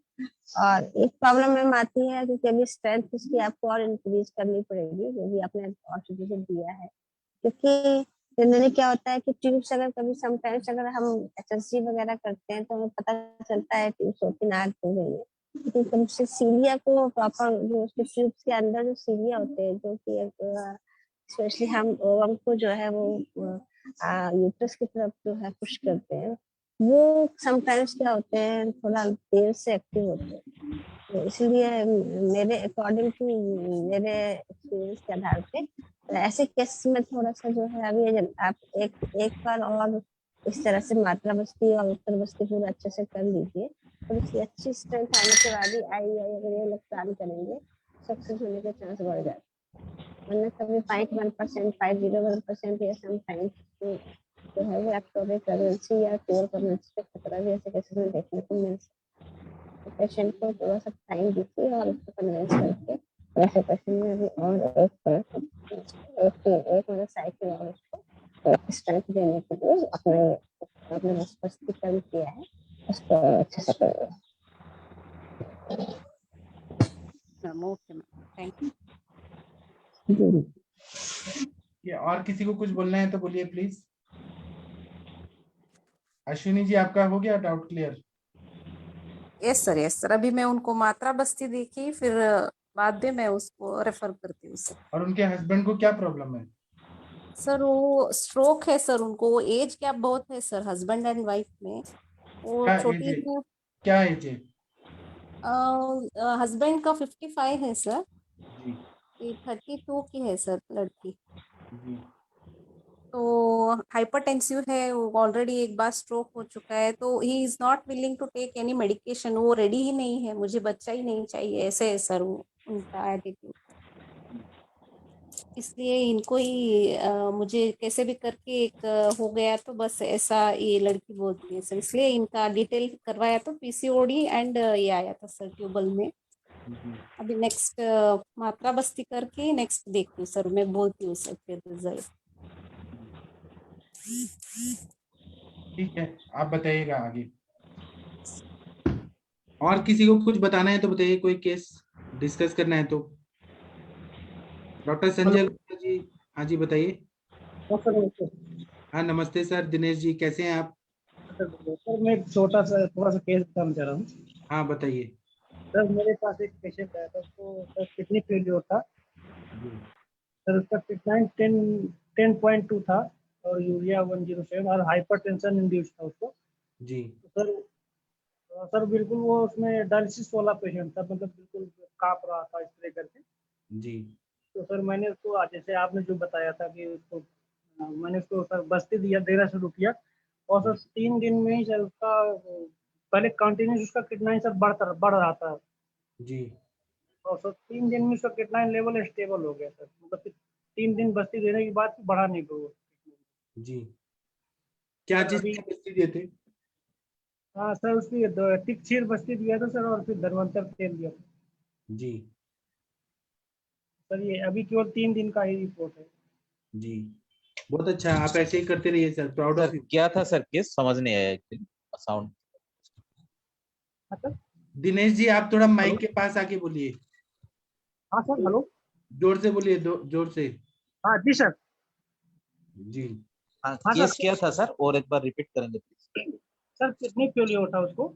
और एक प्रॉब्लम में आती है कि अभी स्ट्रेंथ उसकी आपको और इंक्रीज करनी पड़ेगी, जो भी आपने ऑक्सीजन दिया है। क्योंकि जनरली क्या होता है कि ट्यूब्स अगर कभी समटाइम्स अगर हम HSG वगैरह करते हैं तो हमें पता चलता है ट्यूब्स ओपन आग हो गई है। लेकिन कम से सीलिया को प्रॉपर जो उसके ट्यूब्स के अंदर जो सीलिया होते हैं, जो कि स्पेशली हम ओवम को जो है वो यूट्रस की तरफ जो है पुश करते हैं, वो समटाइम्स क्या होते हैं थोड़ा देर से एक्टिव होते हैं। तो इसलिए मेरे अकॉर्डिंग टू मेरे एक्सपीरियंस के आधार पे ऐसे केस में थोड़ा सा जो है अभी आप एक बार और इस तरह से मात्रा बस्ती और उत्तर बस्ती पूरा अच्छे से कर लीजिए, और उसकी अच्छी स्ट्रेंथ आने के बाद ही IUI अगर ये लोग प्लान करेंगे, सक्सेस होने के चांस बढ़ जाते हैं। वरना कभी 0.1%, 0.01% या समटाइम्स जो है वो एक्टोरिक प्रेगनेंसी या कोर प्रेगनेंसी का खतरा भी ऐसे केसेस में देखने को मिल सकता है। तो पेशेंट को थोड़ा सा टाइम दीजिए और उसको कन्विंस करके ऐसे पेशेंट में भी और एक मतलब साइकिल और उसको स्ट्रेंथ देने के लिए अपने मस्तिष्कीकरण किया है। Okay ma'am, thank you. ये और किसी को कुछ बोलना है तो बोलिए प्लीज। अश्विनी जी आपका हो गया डाउट क्लियर? यस सर, अभी मैं उनको मात्रा बस्ती देखी, फिर बाद में मैं उसको रेफर करती हूँ सर। और उनके हस्बैंड को क्या प्रॉब्लम है? सर वो स्ट्रोक है सर, उनको एज गैप बहुत है सर, हस्बैंड एंड वाइफ में। वो क्या छोटी एज है? है, क्या एज है? हस्बैंड का 55 है सर, जी 32 की है सर लड़की। जी तो हाइपरटेंसिव है, वो ऑलरेडी एक बार स्ट्रोक हो चुका है, तो he is not willing to take any medication, वो रेडी ही नहीं है, मुझे बच्चा ही नहीं चाहिए, ऐसे है सर उनका एटीट्यूड। इसलिए इनको ही मुझे कैसे भी करके एक हो गया, तो बस ऐसा ये लड़की बोलती है सर, इसलिए इनका डिटेल करवाया, तो पीसीओडी एंड ये आया था सर ट्यूबल में। अभी नेक्स्ट मात्रा बस्ती करके नेक्स्ट देखती हूँ सर, मैं बोलती हूँ सर फिर रिजल्ट। ठीक है, आप बताइएगा आगे। और किसी को कुछ बताना है तो बताइए, कोई केस डिस्कस करना है तो। डॉक्टर संजय गुप्ता जी, हाँ जी बताइए। हाँ नमस्ते सर, दिनेश जी कैसे हैं आप? सर मैं एक छोटा सा थोड़ा सा केस बताना चाह रहा हूँ। हाँ बताइए। सर मेरे पास एक पेशेंट आया था, उसको सर किडनी फेलियर था सर, उसका किडनी 10.2 था और यूरिया 107 और हाइपरटेंशन इंड्यूस था उसको जी। तो सर बिल्कुल वो उसमें डायलिसिस वाला पेशेंट था, मतलब बिल्कुल कांप रहा था इस तरह करके। जी तो सर मैंने उसको जैसे आपने जो बताया था कि उसको मैंने उसको सर बस्ती देना शुरू किया और सर 3 दिन में ही सर उसका पहले कंटिन्यूस उसका किडनी सर बढ़ रहा था जी। और सर 3 दिन में उसका किडनी लेवल स्टेबल हो गया सर, मतलब 3 दिन बस्ती देने के बाद बढ़ा नहीं गया। जी क्या चीज अभी की बस्ती दिए थे? हाँ सर उसकी टिक बस्ती दिया था सर और फिर धनवंतर तेल दिया था जी सर। ये अभी केवल 3 दिन का ही रिपोर्ट है। जी बहुत अच्छा, आप ऐसे ही करते रहिए sir, proud of sir you. क्या था सर केस, समझ नहीं आया एक्चुअली साउंड। दिनेश जी आप थोड़ा माइक के पास आके बोलिए। हाँ सर हेलो, जोर से बोलिए, जोर से। हाँ जी सर। जी हाँ हाँ केस सर, क्या था सर, और एक बार रिपीट करेंगे प्लीज। सर किडनी फेलियर था उसको।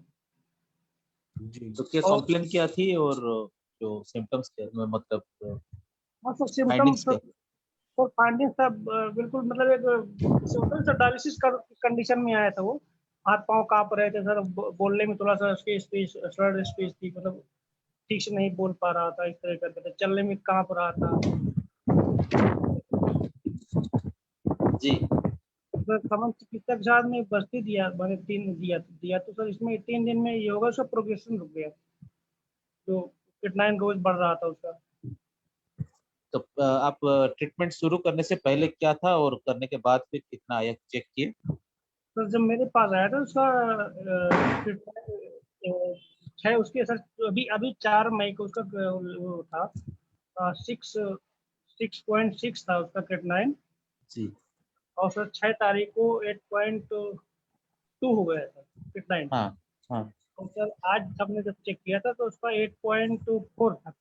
जी तो क्या और कंप्लेन क्या थी, और जो सिम्टम्स क्या, मतलब हाँ सर सिम्टम फाइंडिंग्स सर, क्या? सर फाइंडिंग सब बिल्कुल मतलब एक सिम्टम सर डायलिसिस कंडीशन में आया था वो। हाथ पांव कांप रहे थे सर, बोलने में थोड़ा सा उसकी स्पीच स्लर्ड स्पीच थी, मतलब ठीक से नहीं बोल पा रहा था, इस तरह करके था, चलने में कांप रहा था। जी सर समझ चिकित्सक साहब ने बस्ती दिया, मैंने 3 दिया तो सर इसमें 3 दिन में योगा से प्रोग्रेशन रुक गया, जो किडनी रोज बढ़ रहा था उसका। तो आप ट्रीटमेंट शुरू करने से पहले क्या था, और करने के बाद फिर कितना आया, चेक किए? सर जब मेरे पास आया था उसका है उसके सर, अभी अभी 4 मई को उसका वो था 6.6 था उसका किडनी जी और सर 6 तारीख को 8.2 हो गया था किडनी। हाँ हाँ और सर आज हमने जब चेक किया था तो उसका 8.4 था।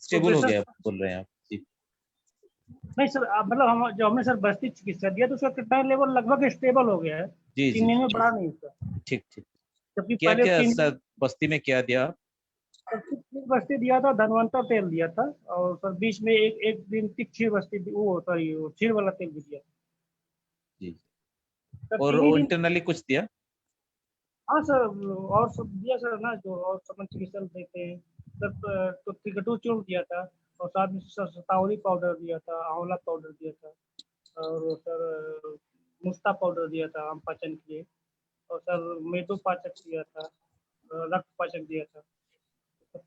स्टेबल हो सर गया बोल रहे हैं आप? जी नहीं सर, मतलब हम जो हमने सर बस्ती चिकित्सा दिया तो उसका किडनी लेवल लगभग स्टेबल हो गया है, जी 3 दिन में बढ़ा नहीं उसका। ठीक ठीक। जबकि क्या पहले क्या 3 सर बस्ती में क्या दिया? क्षीर बस्ती दिया था, धनवंतर तेल दिया था और सर बीच में एक दिन क्षीर बस्ती वो सॉरी वो क्षीर वाला तेल भी दिया जी सर और 3 ही दिन। इंटरनली कुछ दिया? हाँ सर और सब दिया सर ना, जो और समझ चिकित्सा देते हैं सर, तो टिकटू चूर्ण दिया था और साथ में सर सतावरी पाउडर दिया था, आंवला पाउडर दिया था और सर मुस्ता पाउडर दिया था आम पाचन के लिए और सर मेदो पाचक दिया था, रक्त पाचक दिया था,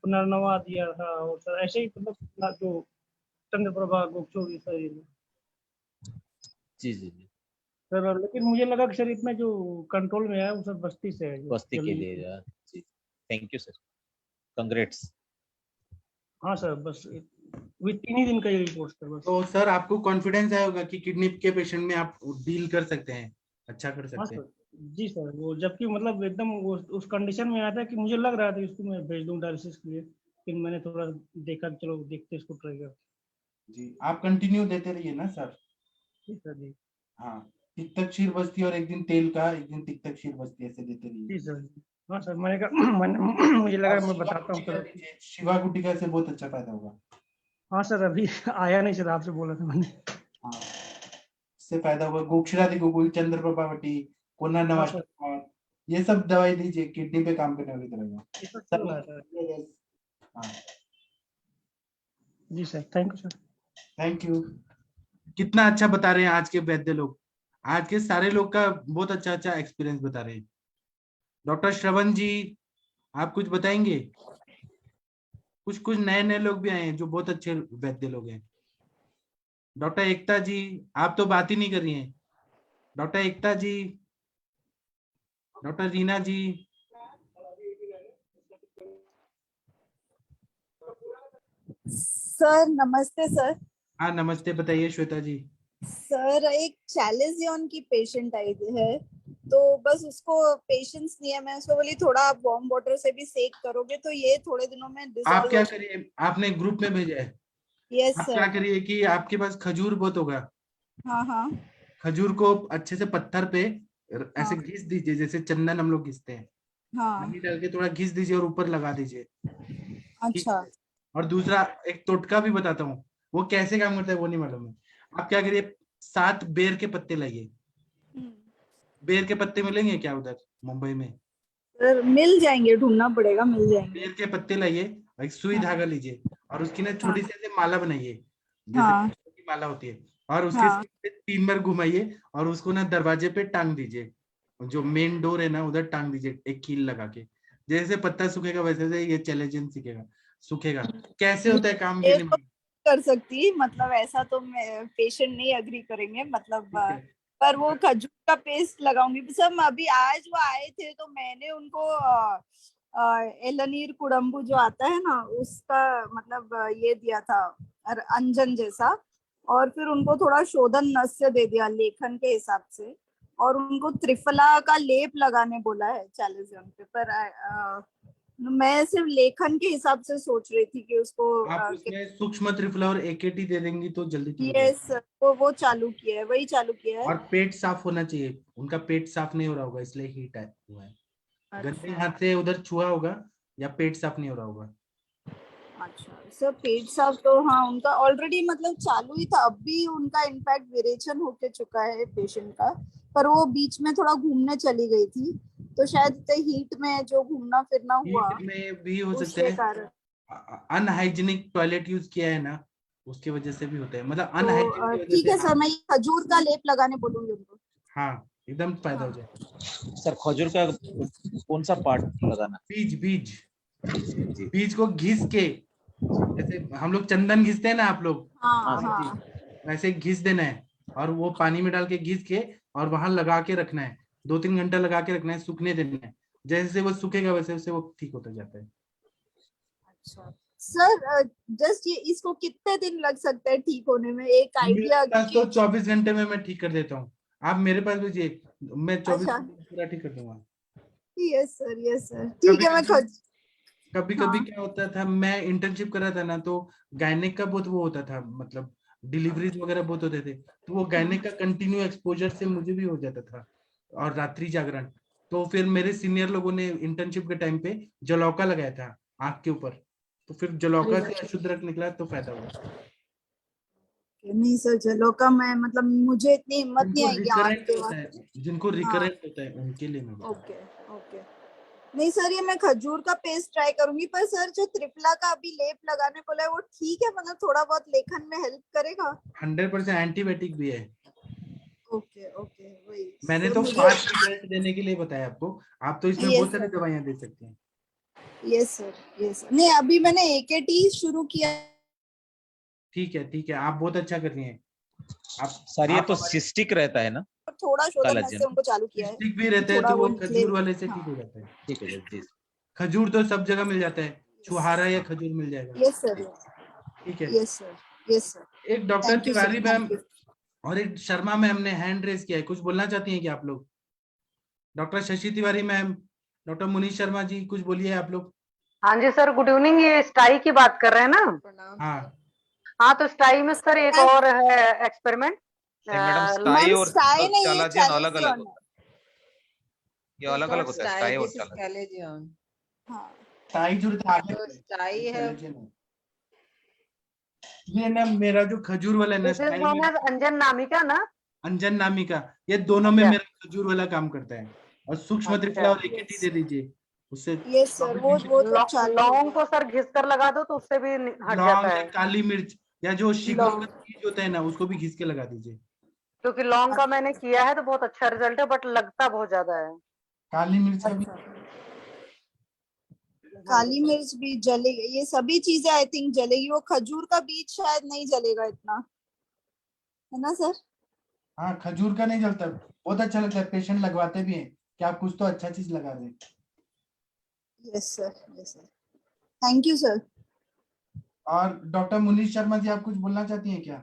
पुनर्नवा दिया था और सर ऐसे ही मतलब जो चंद्रप्रभा गुप्चो की शरीर में जी जी जी सर। लेकिन मुझे लगा कि शरीर में जो कंट्रोल में है वो सर बस्ती से है, जो बस्ती के जल्दी। लिए जी थैंक यू सर, कंग्रेट्स। हाँ सर बस 3 ही दिन का ये रिपोर्ट सर बस। तो सर आपको कॉन्फिडेंस आया होगा कि किडनी के पेशेंट में आप डील कर सकते हैं, अच्छा कर हाँ सकते हैं। सर, जी सर, वो जबकि मतलब एकदम वो उस कंडीशन में आया था कि मुझे लग रहा था इसको मैं भेज दूं डायलिसिस के लिए, लेकिन मैंने थोड़ा देखा कि चलो देखते इसको ट्राई कर। जी आप कंटिन्यू देते रहिए ना सर। जी सर जी। हाँ, तिक्तक क्षीर बस्ती और एक दिन तेल का, एक दिन तिक्तक क्षीर बस्ती, ऐसे देते रहिए। जी सर। हाँ सर, मैंने कहा मुझे लगा और मैं शिवा बताता हूँ गुटिका सर। दीजिए, शिवा गुटिका से बहुत अच्छा फायदा होगा। हाँ सर, अभी आया नहीं सर, आपसे बोला था मैंने। हाँ, इससे फायदा होगा। गोक्षरादि गोकुल, चंद्र प्रभावती, कोना हाँ सर, नवाष्टक, ये सब दवाई दीजिए, किडनी पे काम करने वाली दवाइयाँ। ये सब चल रहा है सर। हाँ, जी sir, thank you sir. Thank you. कितना अच्छा बता रहे हैं आज के वैद्य लोग, आज के सारे लोग का बहुत अच्छा अच्छा एक्सपीरियंस बता रहे हैं। डॉक्टर श्रवण जी, आप कुछ बताएंगे? कुछ कुछ नए नए लोग भी आए हैं जो बहुत अच्छे वैद्य लोग हैं। डॉक्टर एकता जी, आप तो बात ही नहीं कर रही हैं। डॉक्टर एकता जी, डॉक्टर रीना जी, सर नमस्ते सर। हाँ नमस्ते, बताइए श्वेता जी। सर एक चैलेंजियन की पेशेंट आई है, तो बस उसको पेशेंस नहीं है, मैं उसको बोली थोड़ा आप वार्म वाटर से भी सेक करोगे तो ये थोड़े दिनों में आप डिसॉल्व क्या हो। करिए, आपने ग्रुप में भेजा है, यस आप क्या सर। करिए कि आपके पास खजूर बहुत होगा, हाँ हाँ खजूर को अच्छे से पत्थर पे ऐसे हाँ घिस दीजिए, जैसे चंदन हम लोग घिसते हैं, हाँ। पानी डाल के थोड़ा घिस दीजिए और ऊपर लगा दीजिए। ठीक अच्छा। है? और दूसरा एक टोटका भी बताता हूँ, वो कैसे काम करता है वो नहीं मालूम है। आप क्या करिए, 7 बेर के पत्ते लाइए। बेर के पत्ते मिलेंगे क्या उधर मुंबई में? सर मिल जाएंगे, ढूंढना पड़ेगा, मिल जाएंगे। बेर के पत्ते लाइए, एक सुई हाँ धागा लीजिए और उसकी ना हाँ छोटी सी ऐसे माला बनाइए, जैसे हाँ फूलों की माला होती है, और उसके हाँ। सिर पे 3 बार घुमाइए और उसको ना दरवाजे पे टांग दीजिए, जो मेन डोर है ना उधर टांग दीजिए एक कील लगा के। जैसे पत्ता सूखेगा वैसे से ये चैलेंज सीखेगा, सूखेगा। कैसे होता है काम ये ये नहीं तो मालूम। कर सकती, मतलब ऐसा तो पेशेंट नहीं एग्री करेंगे, मतलब ठीक है, पर वो खजूर का पेस्ट लगाऊंगी। सब अभी आज वो आए थे तो मैंने उनको एलनीर कुड़म्बू जो आता है ना उसका मतलब ये दिया था, अंजन जैसा, और फिर उनको थोड़ा शोधन नस्य दे दिया लेखन के हिसाब से, और उनको त्रिफला का लेप लगाने बोला है चैलेंजियन पे। पर मैं सिर्फ लेखन के हिसाब से सोच रही थी कि उसको आप उसमें सूक्ष्म त्रिफला और एकेटी दे देंगी तो जल्दी ठीक हो जाएगा। यस वो चालू किया है, वही चालू किया है। और पेट साफ होना चाहिए, उनका पेट साफ नहीं हो रहा होगा इसलिए हीट हुआ है। गंदे हाथ से उधर छुआ होगा या पेट साफ नहीं हो रहा होगा। अच्छा सर, पेट साफ तो हाँ उनका ऑलरेडी मतलब चालू ही था, अब भी उनका इनफैक्ट विरेचन होके चुका है पेशेंट का, पर वो बीच में थोड़ा घूमने चली गई थी तो शायद हीट में जो घूमना फिरना हुआ हीट में भी हो सकता उसके है, कारण। अनहाइजीनिक टॉयलेट यूज किया है ना, उसकी वजह से भी होता है, मतलब तो अनहाइजीन की वजह ठीक से। है सर, मैं खजूर का लेप लगाने बोलूंगी उनको। हाँ एकदम फायदा हो जाएगा। सर खजूर का कौन सा पार्ट लगाना? बीज बीज बीज को घिस के, जैसे हम लोग चंदन घिसते हैं ना आप लोग, हाँ हाँ। वैसे घिस देना है और वो पानी में डाल के घिस के और वहां लगा के रखना है, 2-3 घंटा लगा के रखना है, सूखने देना है। जैसे वो सूखेगा वैसे वैसे वो ठीक होता जाता है। अच्छा सर, जस्ट ये इसको कितने दिन लग सकते हैं ठीक होने में, एक आइडिया? मेरे पास तो 24 घंटे में मैं ठीक कर देता हूँ, आप मेरे पास भेजिए, मैं 24 अच्छा घंटे में पूरा ठीक कर दूंगा। यस सर ठीक है। मैं कभी कभी क्या होता था, मैं इंटर्नशिप कर रहा था ना, तो गायनेक का बहुत वो होता था, मतलब डिलीवरीज वगैरह बहुत होते थे, तो वो गायनेक का कंटिन्यू एक्सपोजर से मुझे भी हो जाता था, और रात्रि जागरण। तो फिर मेरे सीनियर लोगों ने इंटर्नशिप के टाइम पे जलौका लगाया था आंख के ऊपर, तो फिर जलौका से अशुद्ध रक्त निकला तो फायदा हुआ। नहीं सर, चलो का मैं मतलब मुझे इतनी हिम्मत नहीं आएगी आंख के बाद। जिनको रिकरेंट होता है उनके लिए मैं बता ओके ओके। नहीं सर, ये मैं खजूर का पेस्ट ट्राई करूंगी, पर सर जो त्रिफला का अभी लेप लगाने बोला है वो ठीक है, मतलब थोड़ा बहुत लेखन में हेल्प करेगा? 100% एंटीबायोटिक भी है। ओके ओके वही मैंने सर, तो मुझे 5 रिजल्ट देने के लिए बताया आपको, आप तो इसमें बहुत सारी दवाइयां दे सकते हैं। Yes sir. नहीं अभी मैंने एकेटी शुरू किया। ठीक है, आप बहुत अच्छा कर रही हैं। आप सर ये तो सिस्टिक रहता है ना, थोड़ा शोधन collagen। से उनको चालू किया है, सिस्टिक भी रहता है तो वो खजूर वाले से ठीक हो जाता है। ठीक है जी। खजूर तो सब जगह मिल जाता है, छुहारा या खजूर मिल जाएगा। Yes sir. ठीक है। Yes sir. एक डॉक्टर तिवारी मैम, और एक शर्मा मैम ने हैंड रेज किया है, कुछ बोलना चाहती हैं क्या आप लोग? Doctor Shashi Tiwari ma'am, doctor Munish Sharma ji, कुछ बोलिए आप लोग। हाँ जी सर, गुड इवनिंग। ये स्टाई की बात कर रहे हैं ना? हाँ हाँ, तो स्टाई में सर एक और है एक्सपेरिमेंट। मैडम स्टाई मैम और स्टाई नहीं, ये चालाजियन अलग अलग चैलेंजियन होता है, ये अलग अलग होता है स्टाई और चालाजियन। कैलेजियन। हाँ स्टाई जो आगे तो स्टाई है। ये ना मेरा जो खजूर वाला है ना, दिस इज स्टाई नोन में एज अंजन नामिका ना? अंजन नामिका, ये दोनों में अच्छा। मेरा खजूर वाला काम करता है। और सूक्ष्म त्रिफला और एकेटी दे दीजिए, उससे ये सर वो तो चालू हो लौंग गया। को सर घिस कर लगा दो तो उससे भी हट लौंग जाता या है, काली मिर्च या जो शिगलो लौंग। का बीज होता है ना, उसको भी घिस के लगा दीजिए। क्योंकि लौंग का मैंने किया है तो बहुत अच्छा रिजल्ट है, बट लगता बहुत ज्यादा है। काली मिर्च का भी काली मिर्च भी जलेगी, ये सभी चीजें आई थिंक जलेगी। वो खजूर का बीज शायद नहीं जलेगा इतना, है ना सर? हाँ, खजूर का नहीं जलता, बहुत अच्छा लगता है, पेशेंट लगवाते भी हैं कि आप कुछ तो अच्छा चीज लगा दें। Yes sir, yes sir, thank you sir. और डॉक्टर मुनीष शर्मा जी, आप कुछ बोलना चाहती हैं क्या?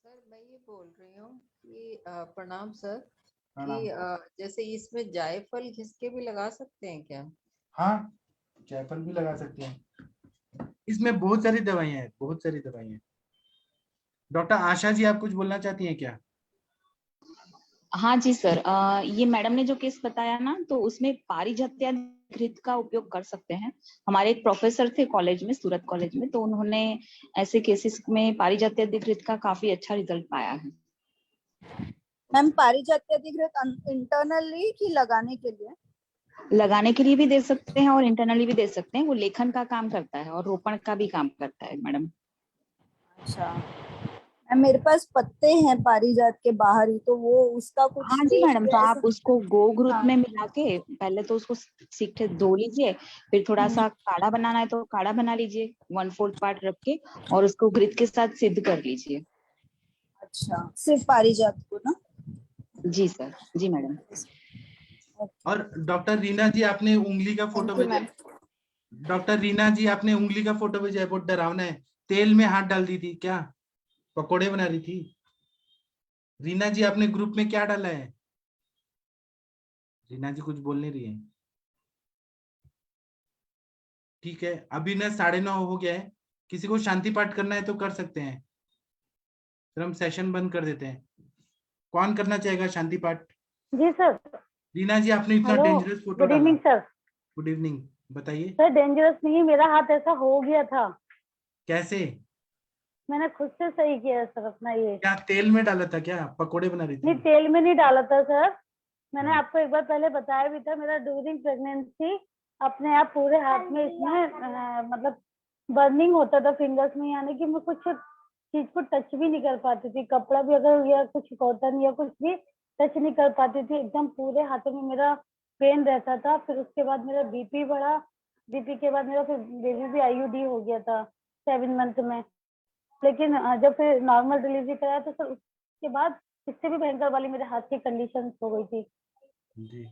सर मैं ये बोल रही हूँ कि प्रणाम सर, प्रणाम। कि जैसे इसमें जायफल घिस के भी लगा सकते हैं क्या? हाँ, जायफल भी लगा सकते हैं, इसमें बहुत सारी दवाइयां हैं, बहुत सारी दवाइयां हैं। डॉक्टर आशा जी, आप कुछ बोलना चाहती हैं क्या? हाँ जी सर, ये मैडम ने जो केस बताया ना, तो उसमें पारिजात्य घृत का उपयोग कर सकते हैं। हमारे एक प्रोफेसर थे कॉलेज में, सूरत कॉलेज में, तो उन्होंने ऐसे केसेस में पारिजात्य घृत का काफी अच्छा रिजल्ट पाया है। मैम पारिजात्य इंटरनली कि लगाने के लिए? लगाने के लिए भी दे सकते हैं और इंटरनली भी दे सकते हैं। वो लेखन का काम करता है और रोपण का भी काम करता है मैडम। अच्छा मैम, मेरे पास पत्ते हैं पारिजात के बाहर ही, तो वो उसका कुछ हाँ जी पेस्ट मैडम, तो या आप ऐसा? उसको गो घृत हाँ। में मिला के पहले तो उसको सीखे धो लीजिए, फिर थोड़ा सा काढ़ा बनाना है तो काढ़ा बना लीजिए 1/4 पार्ट रख के, और उसको घृत के साथ सिद्ध कर लीजिए। अच्छा, सिर्फ पारिजात को ना? जी सर, जी मैडम। और डॉक्टर रीना जी, आपने उंगली का फोटो Thank you, भेजा मैम। है। डॉक्टर रीना जी, आपने उंगली का फोटो भेजा है, बहुत डरावना है, तेल में हाथ डाल दी थी क्या? पकोड़े बना रही थी? रीना जी, आपने ग्रुप में क्या डाला है? रीना जी कुछ बोल नहीं रही है। ठीक है, अभी ना 9:30 हो गया है, किसी को शांति पाठ करना है तो कर सकते हैं, फिर हम सेशन बंद कर देते हैं। कौन करना चाहेगा शांति पाठ? जी सर। रीना जी, आपने इतना हेलो, डेंजरस फोटो गुड डाला। Evening sir. गुड इवनिंग, बताइए सर डेंजरस नहीं, मेरा हाथ ऐसा हो गया था, कैसे? मैंने खुद से सही किया है सर अपना ये। क्या तेल में डाला था क्या? पकोड़े बना रही नहीं, थी? तेल में नहीं डाला था सर, मैंने आपको एक बार पहले बताया भी था, मेरा ड्यूरिंग प्रेगनेंसी अपने आप पूरे हाथ में इसमें मतलब बर्निंग होता था फिंगर्स में, यानी कि मैं कुछ चीज को टच भी नहीं कर पाती थी, कपड़ा भी अगर या कुछ कॉटन या कुछ भी टच नहीं कर पाती थी, एकदम पूरे हाथों में मेरा पेन रहता था। फिर उसके बाद मेरा बीपी बढ़ा, बीपी के बाद मेरा फिर बेबी भी आईयूडी हो गया था 7 मंथ में। लेकिन जब फिर नॉर्मल डिलीवरी कराया तो सर उसके बाद इससे भी भयंकर वाली मेरे हाथ की कंडीशन हो गई थी। जी।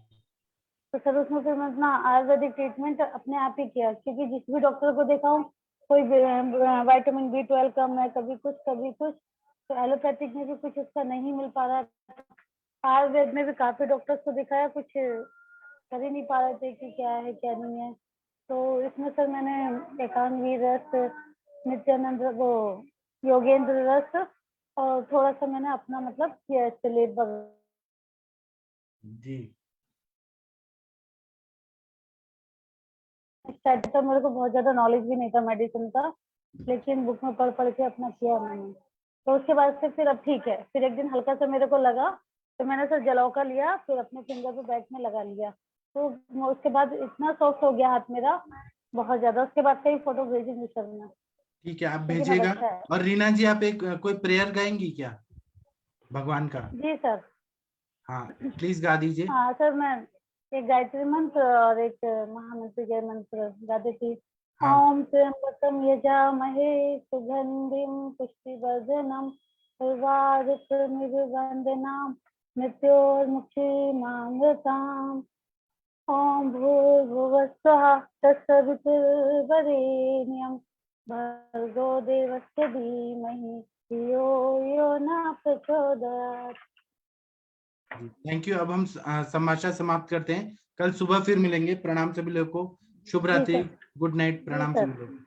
तो सर उसमें फिर मैं अपना आयुर्वेदिक ट्रीटमेंट अपने आप ही किया, क्योंकि जिस भी डॉक्टर को दिखाऊं कोई विटामिन B12 कम है, कभी कुछ कभी कुछ, तो एलोपैथिक में भी कुछ उसका नहीं मिल पा रहा, आयुर्वेद में भी काफी डॉक्टर्स को दिखाया, कुछ कर ही नहीं पा रहे थे कि क्या है क्या नहीं है। तो इसमें सर मैंने एकांगी रस, नित्यानंद, वो योगेंद्र रस, और थोड़ा सा मैंने अपना मतलब किया इससे लेप वगैरह। जी। स्टार्ट तो मेरे को बहुत ज्यादा नॉलेज भी नहीं था मेडिसिन का, लेकिन बुक में पढ़ पढ़ के अपना किया मैंने। तो उसके बाद से फिर अब ठीक है, फिर एक दिन हल्का सा मेरे को लगा तो मैंने सर जलौका लिया, फिर अपने फिंगर पे बैक में लगा लिया, तो उसके बाद इतना सॉफ्ट हो गया हाथ मेरा बहुत ज्यादा। उसके बाद कई फोटो भेजेंगे सर मैं। ठीक है, आप लेकिन अब भेजिएगा। अच्छा है। और रीना जी, आप एक कोई प्रेयर गाएंगी क्या भगवान का? जी सर। हाँ, प्लीज गा दीजिए। हाँ सर, मैं एक गायत्री मंत्र और एक महामंत्री जय मंत्र गा देती। हाँ। ओम त्र्यंबकम यजामहे सुगंधिम पुष्टिवर्धनम उर्वारुकमिर्वन्दनाम मृत्योर्मुक्षीमामृताम्। ओम भूर्भुवः स्वः तत्सवितुर्वरेण्यं भर्गो देवस्य धीमहि धियो यो न प्रचोदयात्। Thank you. अब हम समाचार समाप्त करते हैं, कल सुबह फिर मिलेंगे। प्रणाम सभी लोगों को, शुभ रात्रि, गुड नाइट, प्रणाम सभी लोगों को।